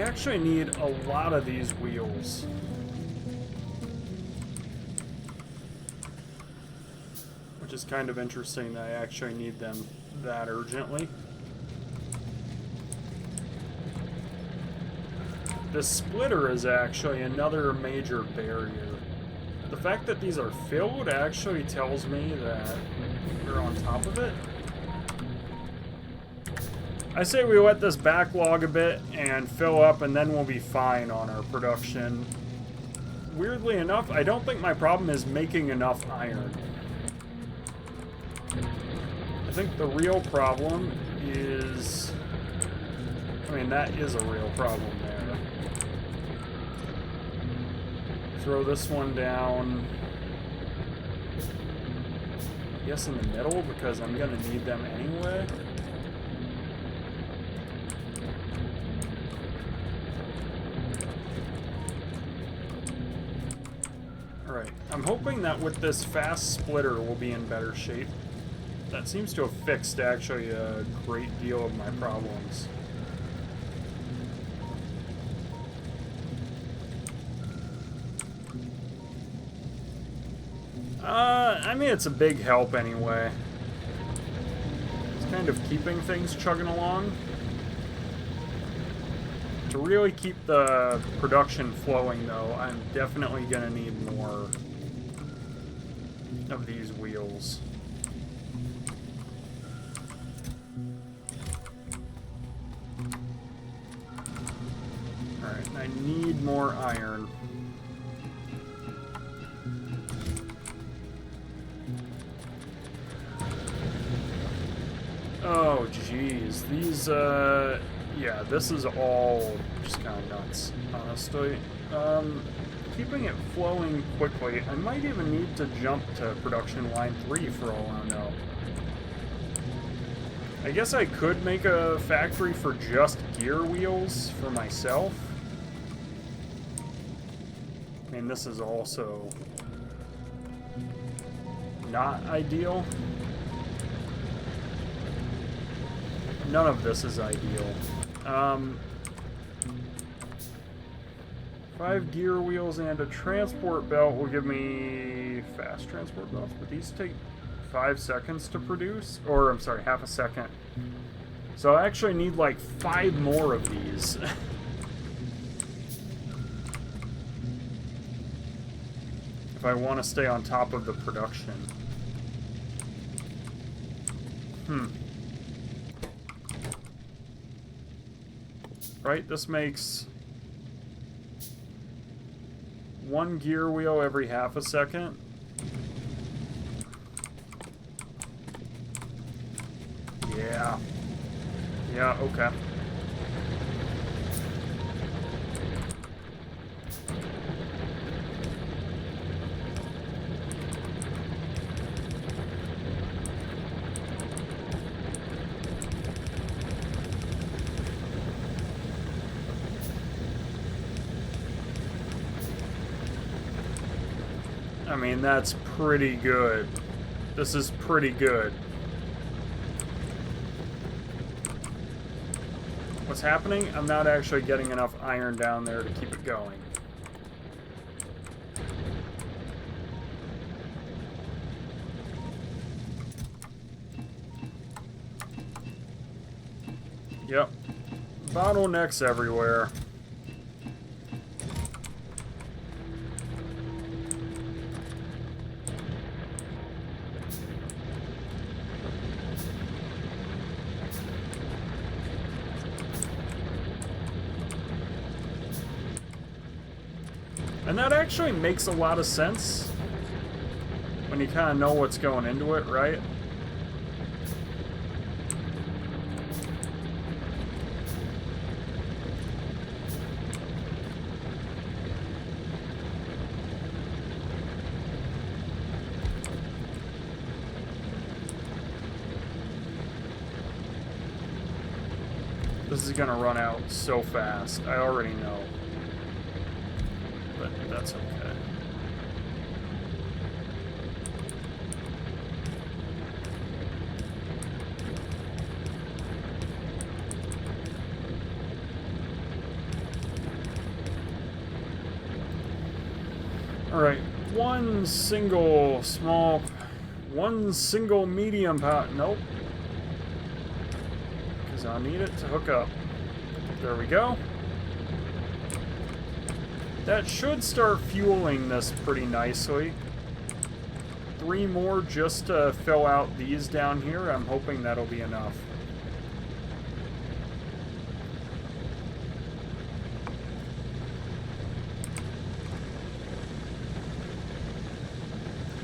actually need a lot of these wheels. Which is kind of interesting that I actually need them that urgently. This splitter is actually another major barrier. The fact that these are filled actually tells me that we're on top of it. I say we let this backlog a bit and fill up, and then we'll be fine on our production. Weirdly enough, I don't think my problem is making enough iron. I think the real problem is... I mean, that is a real problem there. Throw this one down, I guess in the middle, because I'm going to need them anyway. Alright, I'm hoping that with this fast splitter we'll be in better shape. That seems to have fixed actually a great deal of my problems. I mean, it's a big help anyway. It's kind of keeping things chugging along. To really keep the production flowing, though, I'm definitely going to need more of these wheels. Alright, I need more iron. Oh, jeez. These, yeah, this is all just kind of nuts, honestly. Keeping it flowing quickly. I might even need to jump to production line 3 for all I know. I guess I could make a factory for just gear wheels for myself. I mean, this is also not ideal. None of this is ideal. 5 gear wheels and a transport belt will give me fast transport belts, but these take 5 seconds to produce, or I'm sorry, half a second. So I actually need like 5 more of these. If I want to stay on top of the production. Right, this makes 1 gear wheel every half a second. Yeah. Yeah, okay. I mean, that's pretty good. This is pretty good. What's happening? I'm not actually getting enough iron down there to keep it going. Yep. Bottlenecks everywhere. And that actually makes a lot of sense when you kind of know what's going into it, right? This is gonna run out so fast. I already know. But that's okay. Alright, one single medium pot. Nope. Because I'll need it to hook up. There we go. That should start fueling this pretty nicely. 3 more just to fill out these down here. I'm hoping that'll be enough.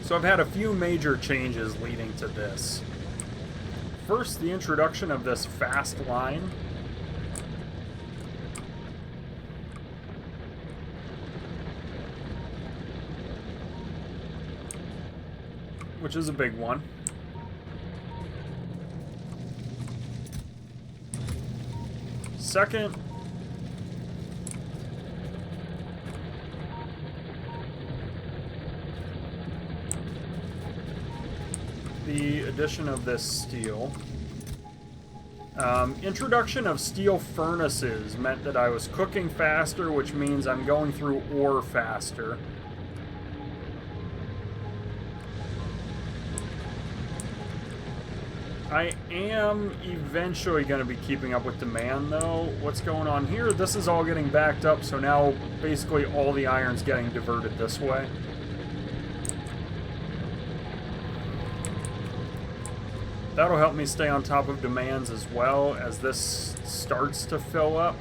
So I've had a few major changes leading to this. First, the introduction of this fast line. Which is a big one. Second, the addition of this steel. Introduction of steel furnaces meant that I was cooking faster, which means I'm going through ore faster. I am eventually going to be keeping up with demand, though. What's going on here? This is all getting backed up, so now basically all the iron's getting diverted this way. That'll help me stay on top of demands as well as this starts to fill up.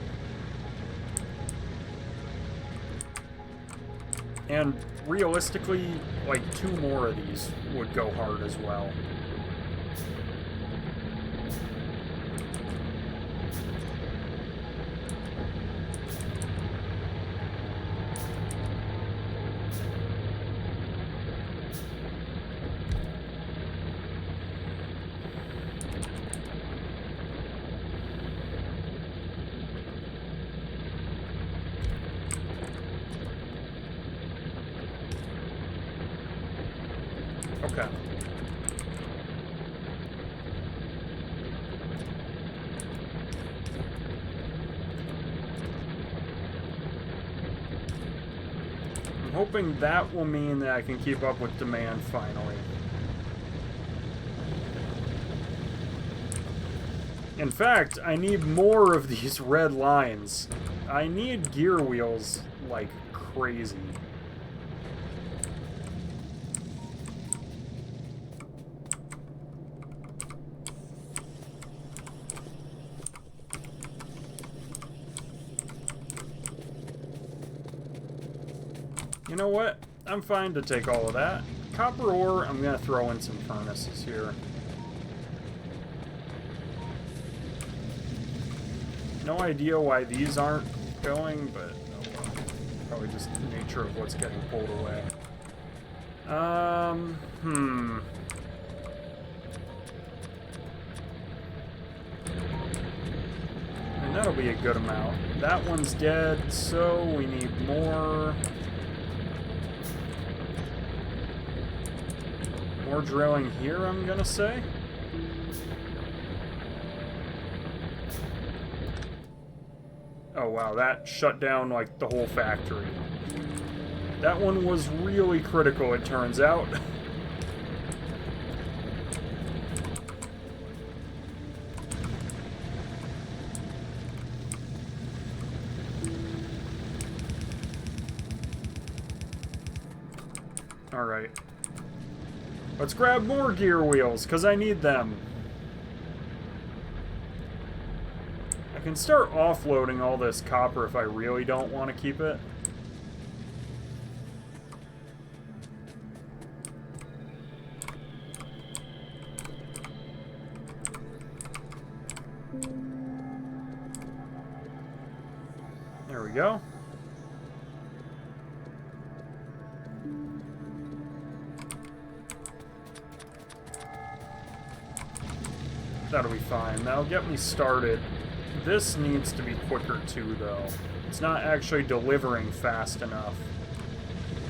And realistically, like 2 more of these would go hard as well. Okay. I'm hoping that will mean that I can keep up with demand finally. In fact, I need more of these red lines. I need gear wheels like crazy. You know what? I'm fine to take all of that. Copper ore, I'm going to throw in some furnaces here. No idea why these aren't going, but oh well. Probably just the nature of what's getting pulled away. And that'll be a good amount. That one's dead, so we need more. More drilling here, I'm gonna say. Oh wow, that shut down like the whole factory. That one was really critical, it turns out. Alright. Let's grab more gear wheels, because I need them. I can start offloading all this copper if I really don't want to keep it. There we go. That'll be fine. That'll get me started. This needs to be quicker too, though. It's not actually delivering fast enough.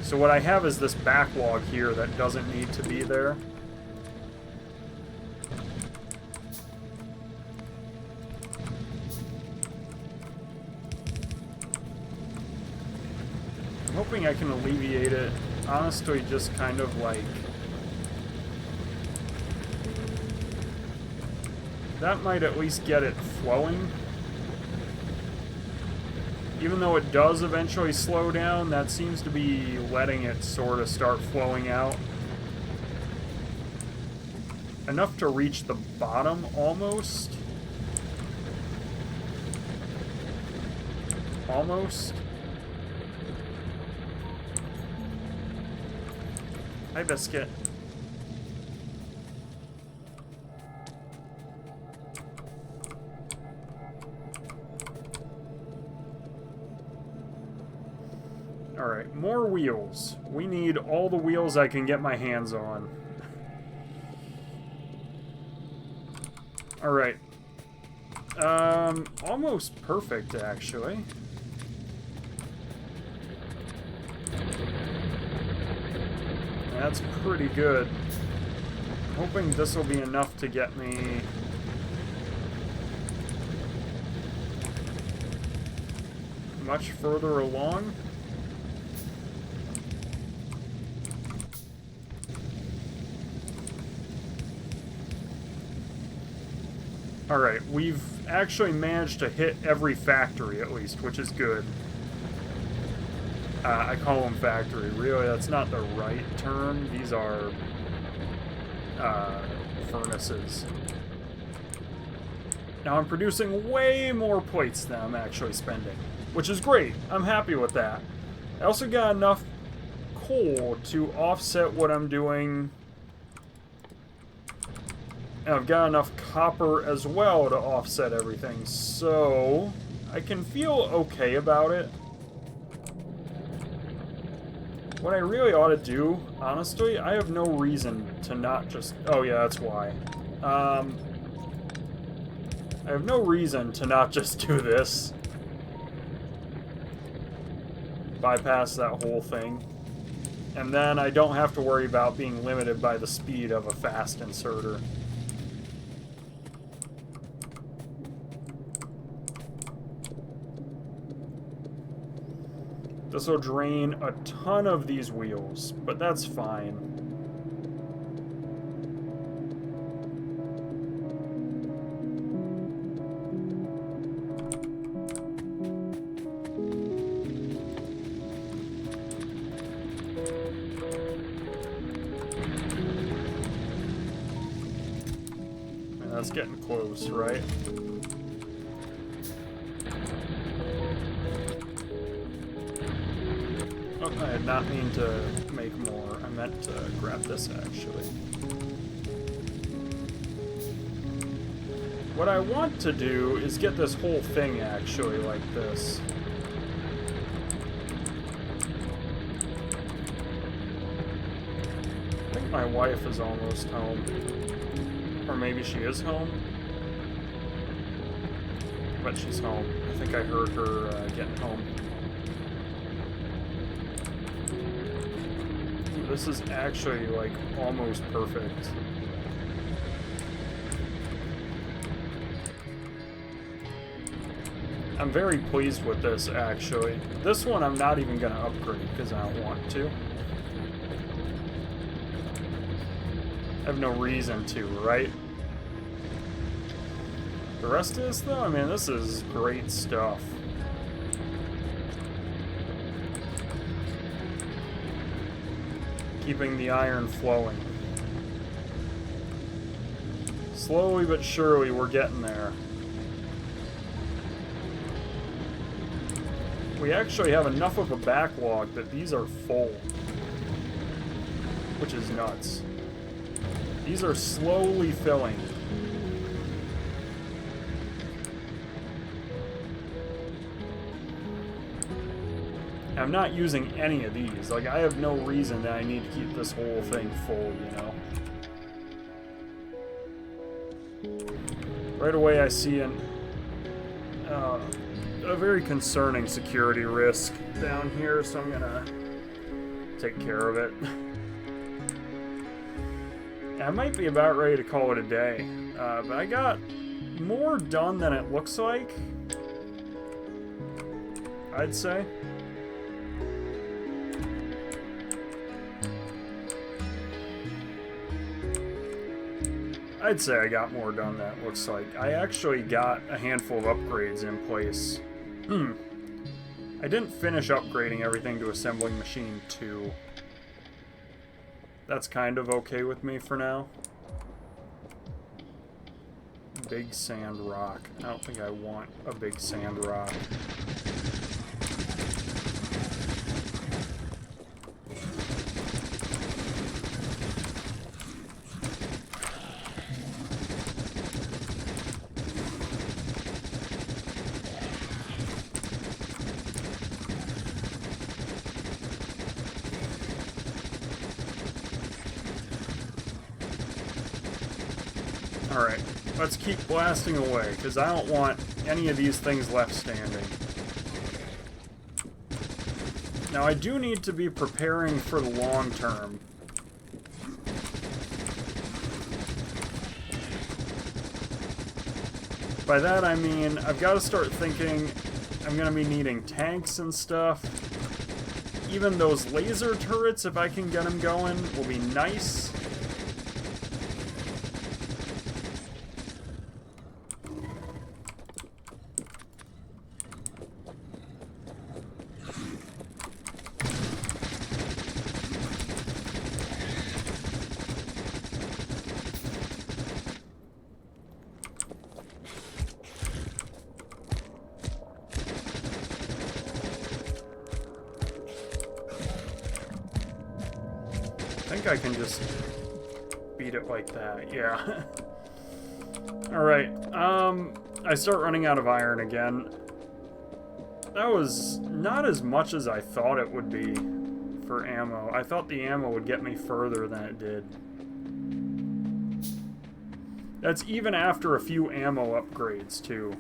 So what I have is this backlog here that doesn't need to be there. I'm hoping I can alleviate it. Honestly, just kind of like... That might at least get it flowing. Even though it does eventually slow down, that seems to be letting it sort of start flowing out. Enough to reach the bottom, almost. Almost. Hi, Biscuit. Alright, more wheels. We need all the wheels I can get my hands on. Alright. Almost perfect, actually. That's pretty good. Hoping this will be enough to get me... much further along. Alright, we've actually managed to hit every factory, at least, which is good. I call them factory. Really, that's not the right term. These are furnaces. Now I'm producing way more plates than I'm actually spending, which is great. I'm happy with that. I also got enough coal to offset what I'm doing. And I've got enough copper as well to offset everything, so I can feel okay about it. What I really ought to do, honestly, I have no reason to not just... Oh yeah, that's why. I have no reason to not just do this. Bypass that whole thing. And then I don't have to worry about being limited by the speed of a fast inserter. This will drain a ton of these wheels, but that's fine. And that's getting close, right? I did not mean to make more. I meant to grab this, actually. What I want to do is get this whole thing, actually, like this. I think my wife is almost home. Or maybe she is home. But she's home. I think I heard her getting home. This is actually, like, almost perfect. I'm very pleased with this, actually. This one I'm not even going to upgrade because I don't want to. I have no reason to, right? The rest of this, though, I mean, this is great stuff. Keeping the iron flowing. Slowly but surely, we're getting there. We actually have enough of a backlog that these are full. Which is nuts. These are slowly filling. I'm not using any of these. Like, I have no reason that I need to keep this whole thing full, you know? Right away I see a very concerning security risk down here, so I'm gonna take care of it. I might be about ready to call it a day, but I got more done than it looks like, I'd say. I'd say I got more done than it looks like. I actually got a handful of upgrades in place. I didn't finish upgrading everything to Assembling Machine 2. That's kind of okay with me for now. Big sand rock. I don't think I want a big sand rock. Alright, let's keep blasting away, because I don't want any of these things left standing. Now, I do need to be preparing for the long term. By that I mean, I've got to start thinking I'm going to be needing tanks and stuff. Even those laser turrets, if I can get them going, will be nice. I think I can just beat it like that, yeah. Alright, I start running out of iron again. That was not as much as I thought it would be for ammo. I thought the ammo would get me further than it did. That's even after a few ammo upgrades, too.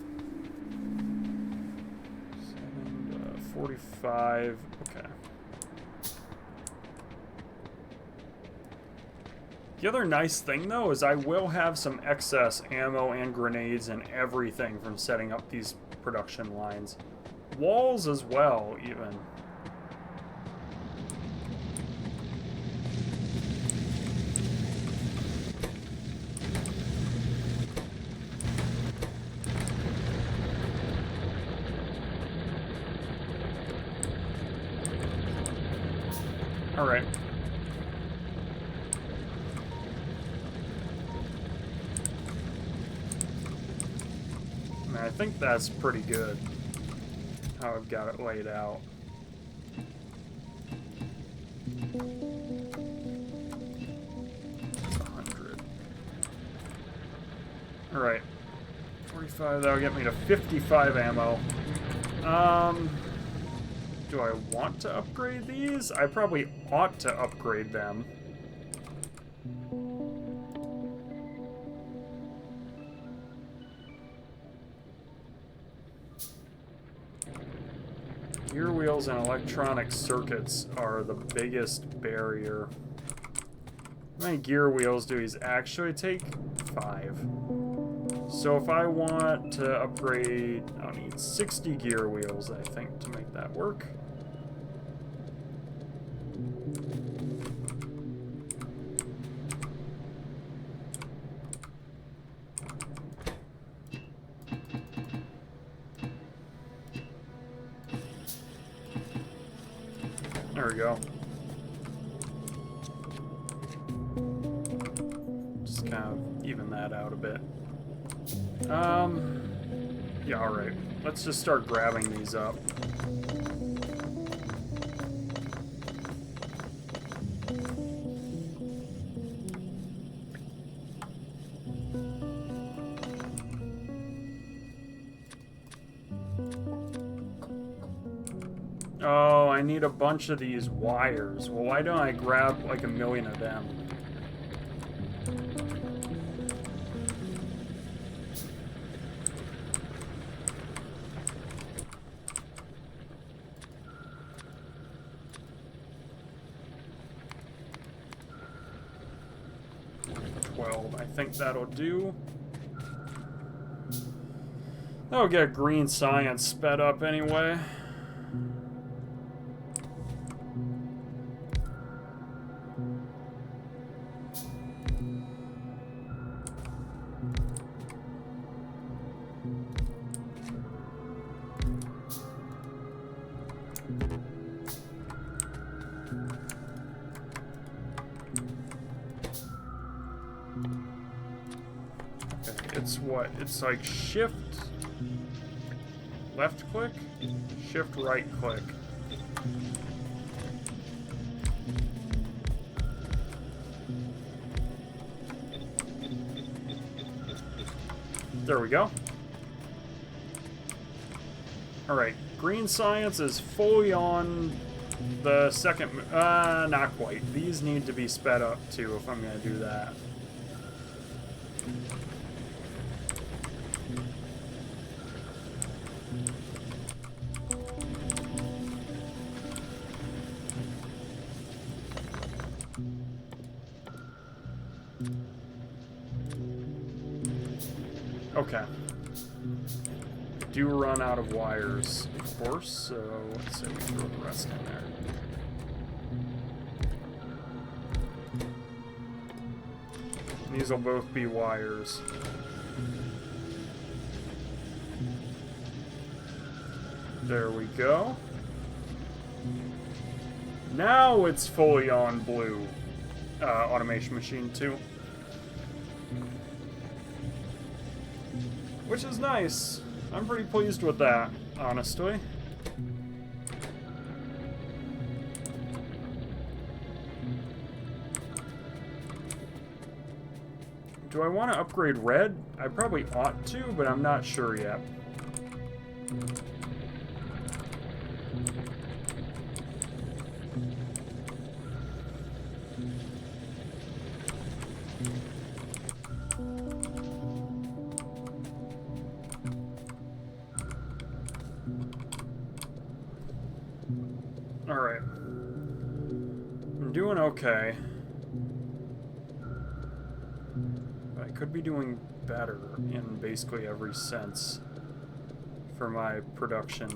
45, okay. The other nice thing, though, is I will have some excess ammo and grenades and everything from setting up these production lines. Walls as well, even. All right. I think that's pretty good, how I've got it laid out. That's 100. Alright. 45, that'll get me to 55 ammo. Do I want to upgrade these? I probably ought to upgrade them. Gear wheels and electronic circuits are the biggest barrier. How many gear wheels do these actually take? 5. So if I want to upgrade, I'll need 60 gear wheels, I think, to make that work. There we go. Just kind of even that out a bit. Yeah, alright. Let's just start grabbing these up. Oh, I need a bunch of these wires. Well, why don't I grab like 1,000,000 of them? I think that'll do. That'll get green science sped up anyway. Okay, it's what? It's like shift, left click, shift right click. There we go. Alright, green science is fully on the second... not quite. These need to be sped up, too, if I'm going to do that. Okay. Do run out of wires, of course, so let's say we throw the rest in there. These will both be wires. There we go. Now it's fully on blue. Automation machine 2. Which is nice. I'm pretty pleased with that, honestly. Do I want to upgrade red? I probably ought to, but I'm not sure yet. Alright. I'm doing okay. But I could be doing better in basically every sense for my production.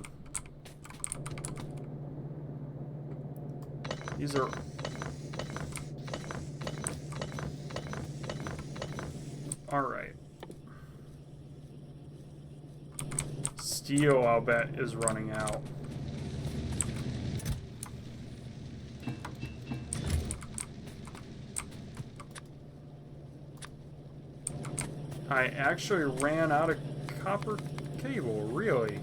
These are... Alright. Steel, I'll bet, is running out. I actually ran out of copper cable, really?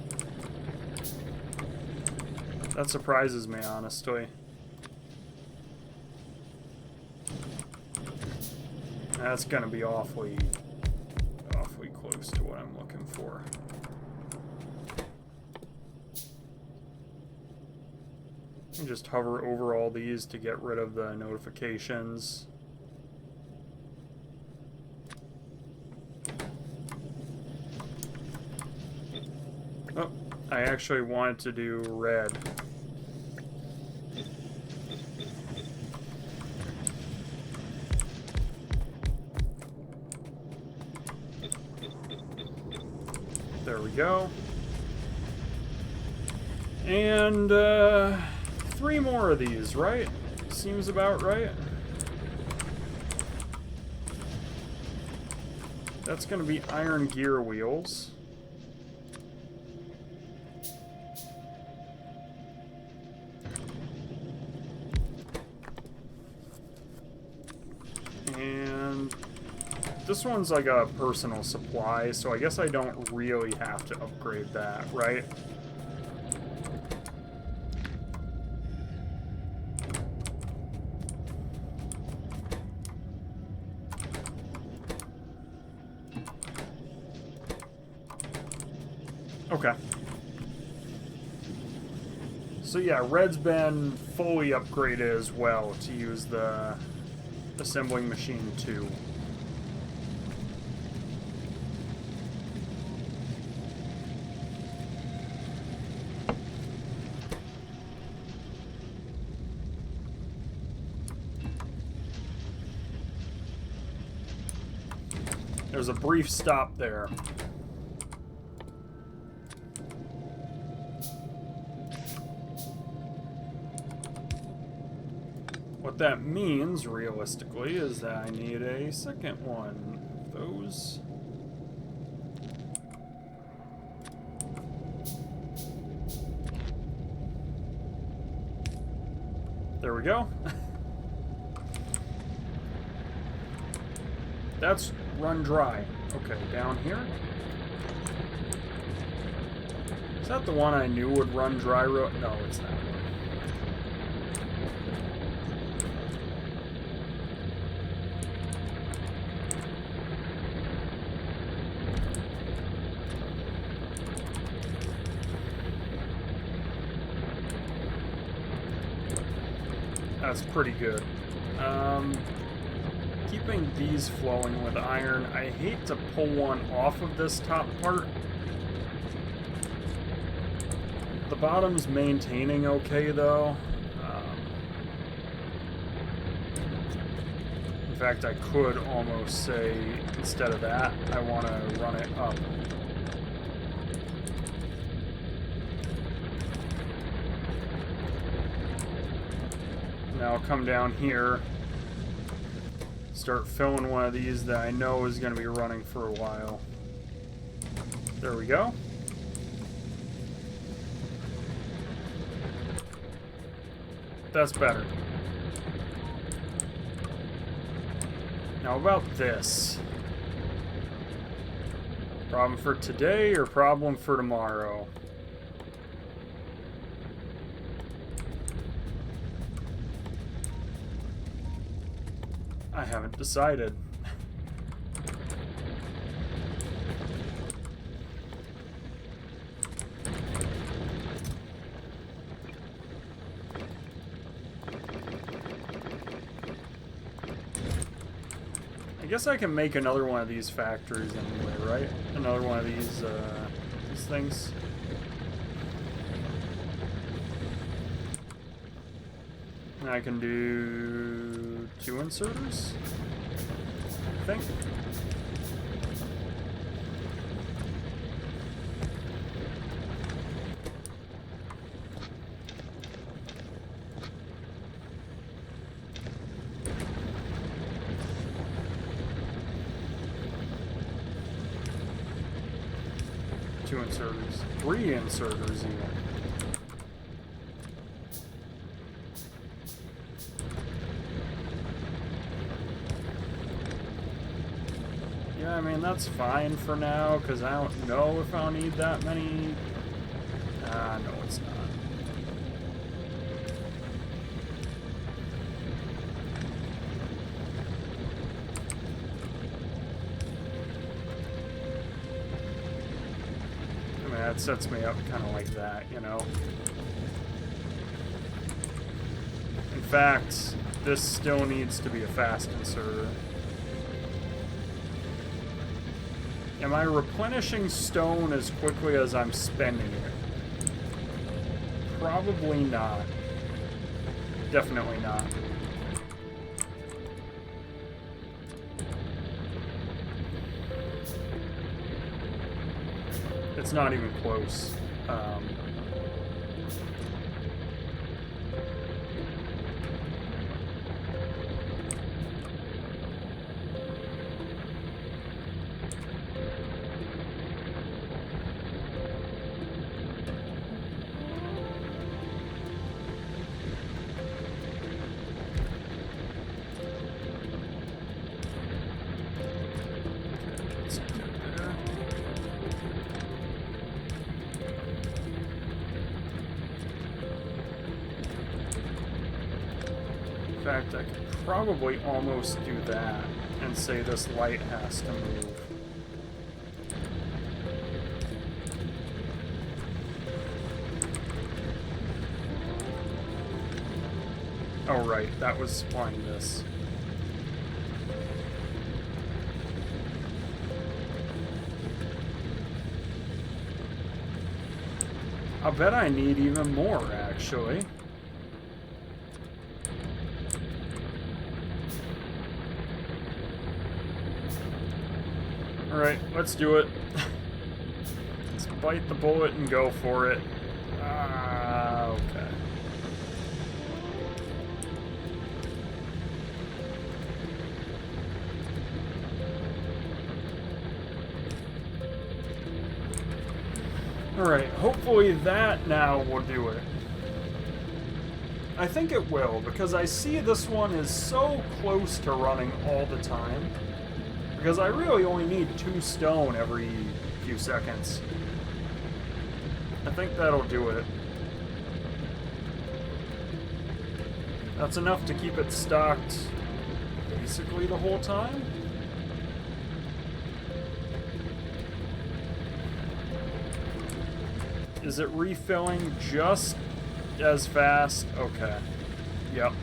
That surprises me, honestly. That's gonna be awfully close to what I'm looking for. And just hover over all these to get rid of the notifications. Oh, I actually wanted to do red. There we go. And, 3 more of these, right? Seems about right. That's gonna be iron gear wheels. And this one's like a personal supply, so I guess I don't really have to upgrade that, right? Okay. So yeah, red's been fully upgraded as well to use the assembling machine 2. There's a brief stop there. What that means, realistically, is that I need a second one of those. There we go. That's run dry. Okay, down here. Is that the one I knew would run dry road? No, it's that one. That's pretty good. Keeping these flowing with iron. I hate to pull one off of this top part. The bottom's maintaining okay, though. In fact, I could almost say, instead of that, I want to run it up. Now I'll come down here, start filling one of these that I know is going to be running for a while. There we go. That's better. Now about this. Problem for today or problem for tomorrow? I haven't decided. I guess I can make another one of these factories anyway, right? Another one of these things. And I can do 2 inserters, I think. Two inserters, 3 inserters even. Yeah, I mean, that's fine for now, because I don't know if I'll need that many. No, it's not. I mean, that sets me up kind of like that, you know? In fact, this still needs to be a fast inserter. Am I replenishing stone as quickly as I'm spending it? Probably not. Definitely not. It's not even close. In fact, I could probably almost do that and say this light has to move. Oh, right, that was supplying this. I'll bet I need even more, actually. Alright, let's do it. Let's bite the bullet and go for it. Okay. Alright, hopefully that now will do it. I think it will, because I see this one is so close to running all the time. Because I really only need 2 stone every few seconds. I think that'll do it. That's enough to keep it stocked basically the whole time. Is it refilling just as fast? Okay. Yep.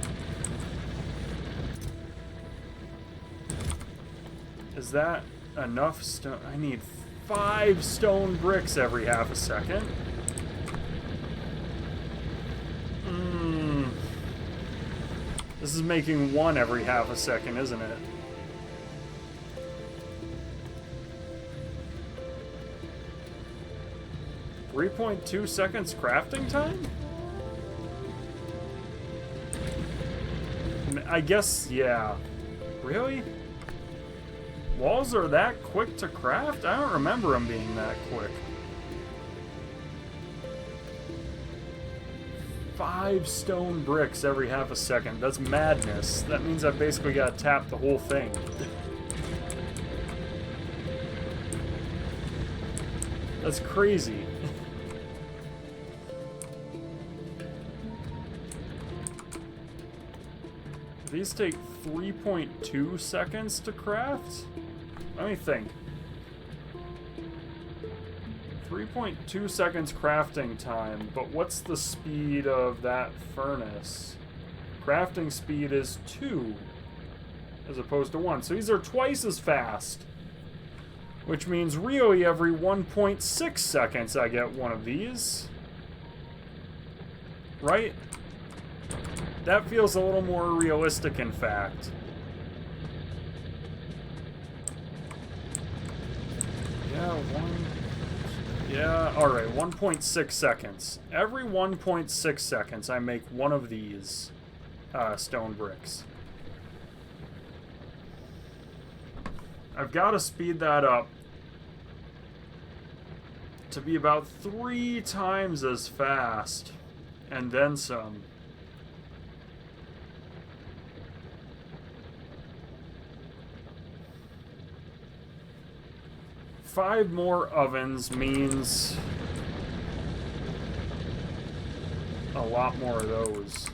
Is that enough stone? I need 5 stone bricks every half a second. This is making 1 every half a second, isn't it? .2 seconds crafting time? I guess, yeah. Really? Walls are that quick to craft? I don't remember them being that quick. 5 stone bricks every half a second. That's madness. That means I've basically got to tap the whole thing. That's crazy. These take 3.2 seconds to craft? Let me think. 3.2 seconds crafting time, but what's the speed of that furnace? Crafting speed is 2 as opposed to 1. So these are twice as fast. Which means really every 1.6 seconds I get one of these. Right? That feels a little more realistic, in fact. Yeah, alright, 1.6 seconds. Every 1.6 seconds, I make one of these stone bricks. I've got to speed that up to be about 3 times as fast, and then some. Five more ovens means a lot more of those.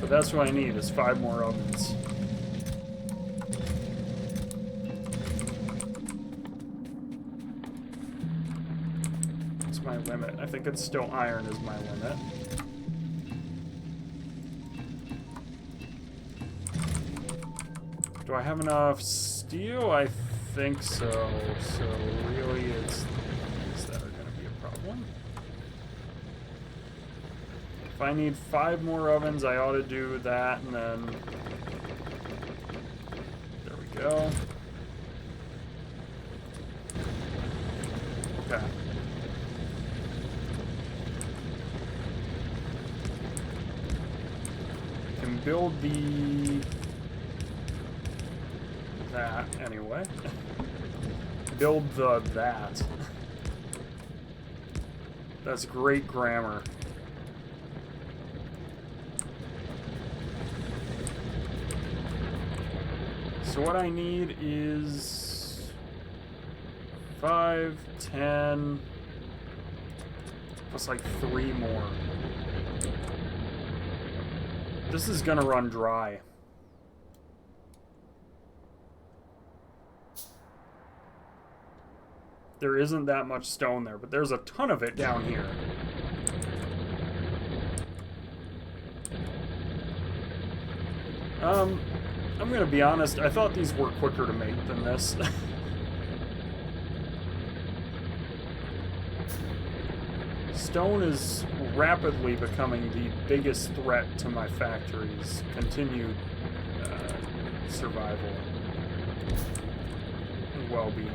But that's what I need, is 5 more ovens. What's my limit? I think it's still iron is my limit. Do I have enough steel? I think so. So really it's these that are going to be a problem. If I need 5 more ovens, I ought to do that, and then... There we go. Okay. Can build the... that, anyway. Build the that. That's great grammar. So what I need is 5, 10, plus like 3 more. This is gonna run dry. There isn't that much stone there, but there's a ton of it down here. I'm gonna be honest, I thought these were quicker to make than this. Stone is rapidly becoming the biggest threat to my factory's continued survival and well-being.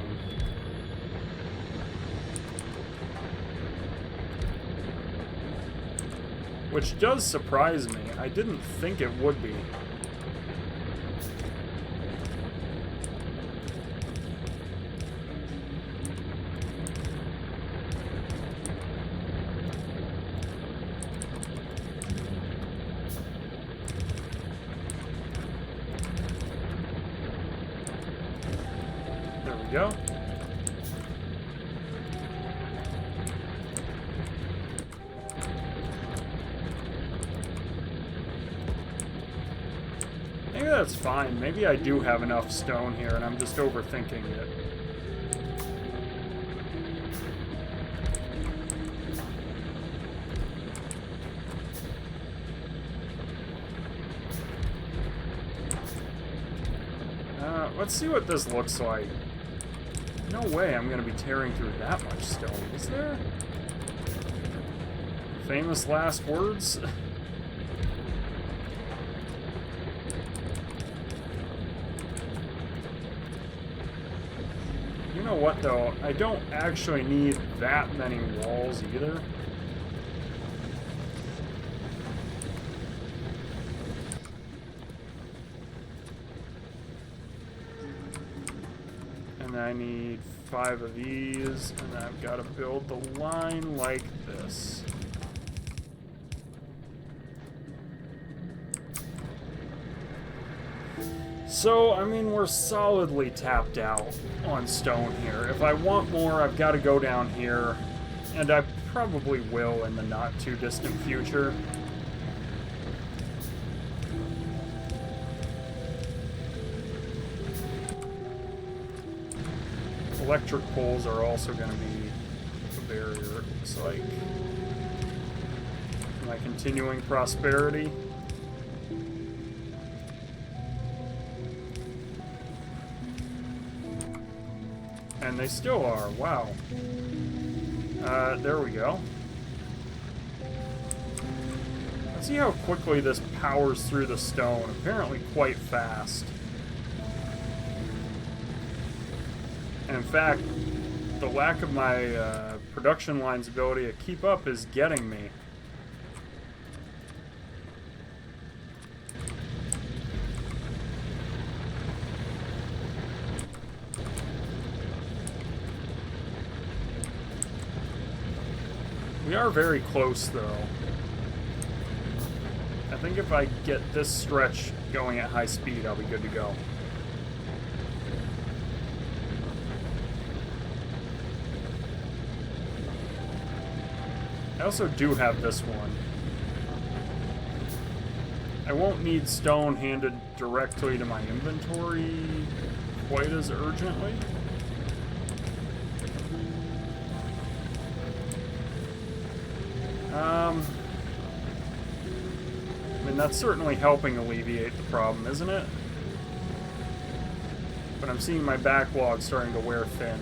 Which does surprise me. I didn't think it would be. we go. Maybe that's fine. Maybe I do have enough stone here and I'm just overthinking it. Let's see what this looks like. No way I'm going to be tearing through that much stone, is there? Famous last words? You know what, though? I don't actually need that many walls either. I need 5 of these, and I've got to build the line like this. So, I mean, we're solidly tapped out on stone here. If I want more, I've got to go down here, and I probably will in the not-too-distant future. Electric poles are also going to be a barrier, it looks like. My continuing prosperity. And they still are, wow. There we go. Let's see how quickly this powers through the stone. Apparently quite fast. And in fact, the lack of my production line's ability to keep up is getting me. We are very close, though. I think if I get this stretch going at high speed, I'll be good to go. I also do have this one. I won't need stone handed directly to my inventory quite as urgently. I mean, that's certainly helping alleviate the problem, isn't it? But I'm seeing my backlog starting to wear thin.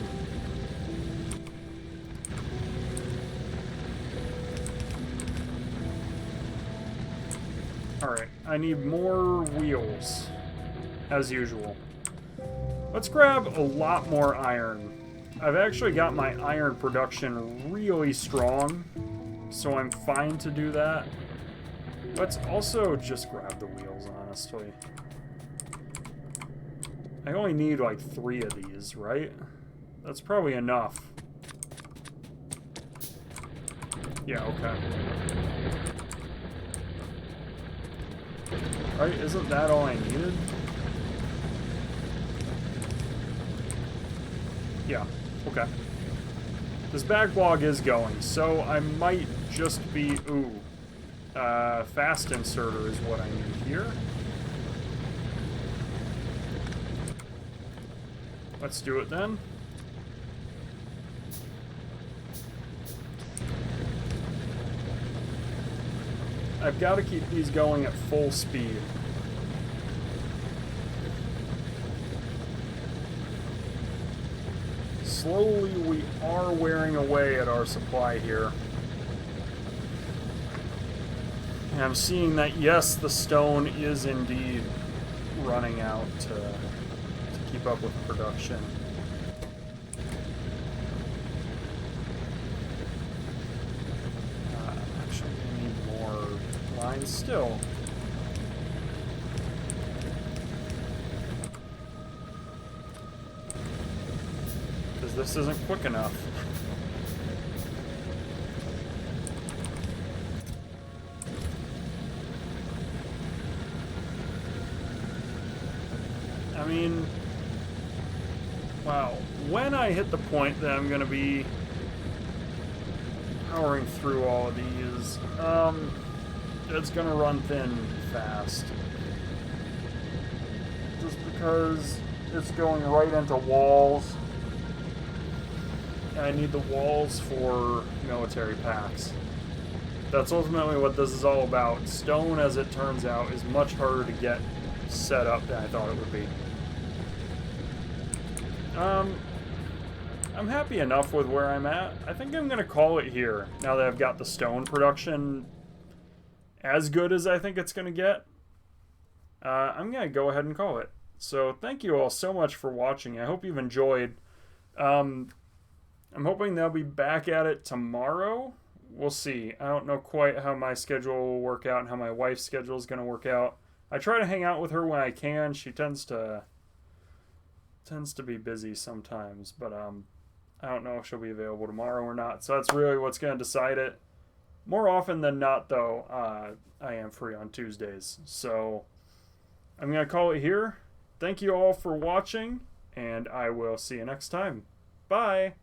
Alright, I need more wheels, as usual. Let's grab a lot more iron. I've actually got my iron production really strong, so I'm fine to do that. Let's also just grab the wheels, honestly. I only need like 3 of these, right? That's probably enough. Yeah, okay. Right, isn't that all I needed? Yeah, okay. This backlog is going, so I might just be... Ooh. Fast inserter is what I need here. Let's do it then. I've got to keep these going at full speed. Slowly, we are wearing away at our supply here. And I'm seeing that, yes, the stone is indeed running out to keep up with production. Actually, I need more lines still. Because this isn't quick enough. I mean, wow, when I hit the point that I'm going to be powering through all of these, it's going to run thin fast. Just because it's going right into walls. And I need the walls for military packs. That's ultimately what this is all about. Stone, as it turns out, is much harder to get set up than I thought it would be. I'm happy enough with where I'm at. I think I'm going to call it here, now that I've got the stone production as good as I think it's going to get. I'm going to go ahead and call it. So thank you all so much for watching. I hope you've enjoyed. I'm hoping they'll be back at it tomorrow. We'll see. I don't know quite how my schedule will work out and how my wife's schedule is going to work out. I try to hang out with her when I can. She tends to be busy sometimes, but I don't know if she'll be available tomorrow or not. So that's really what's going to decide it. More often than not, though, I am free on Tuesdays. So I'm going to call it here. Thank you all for watching, and I will see you next time. Bye!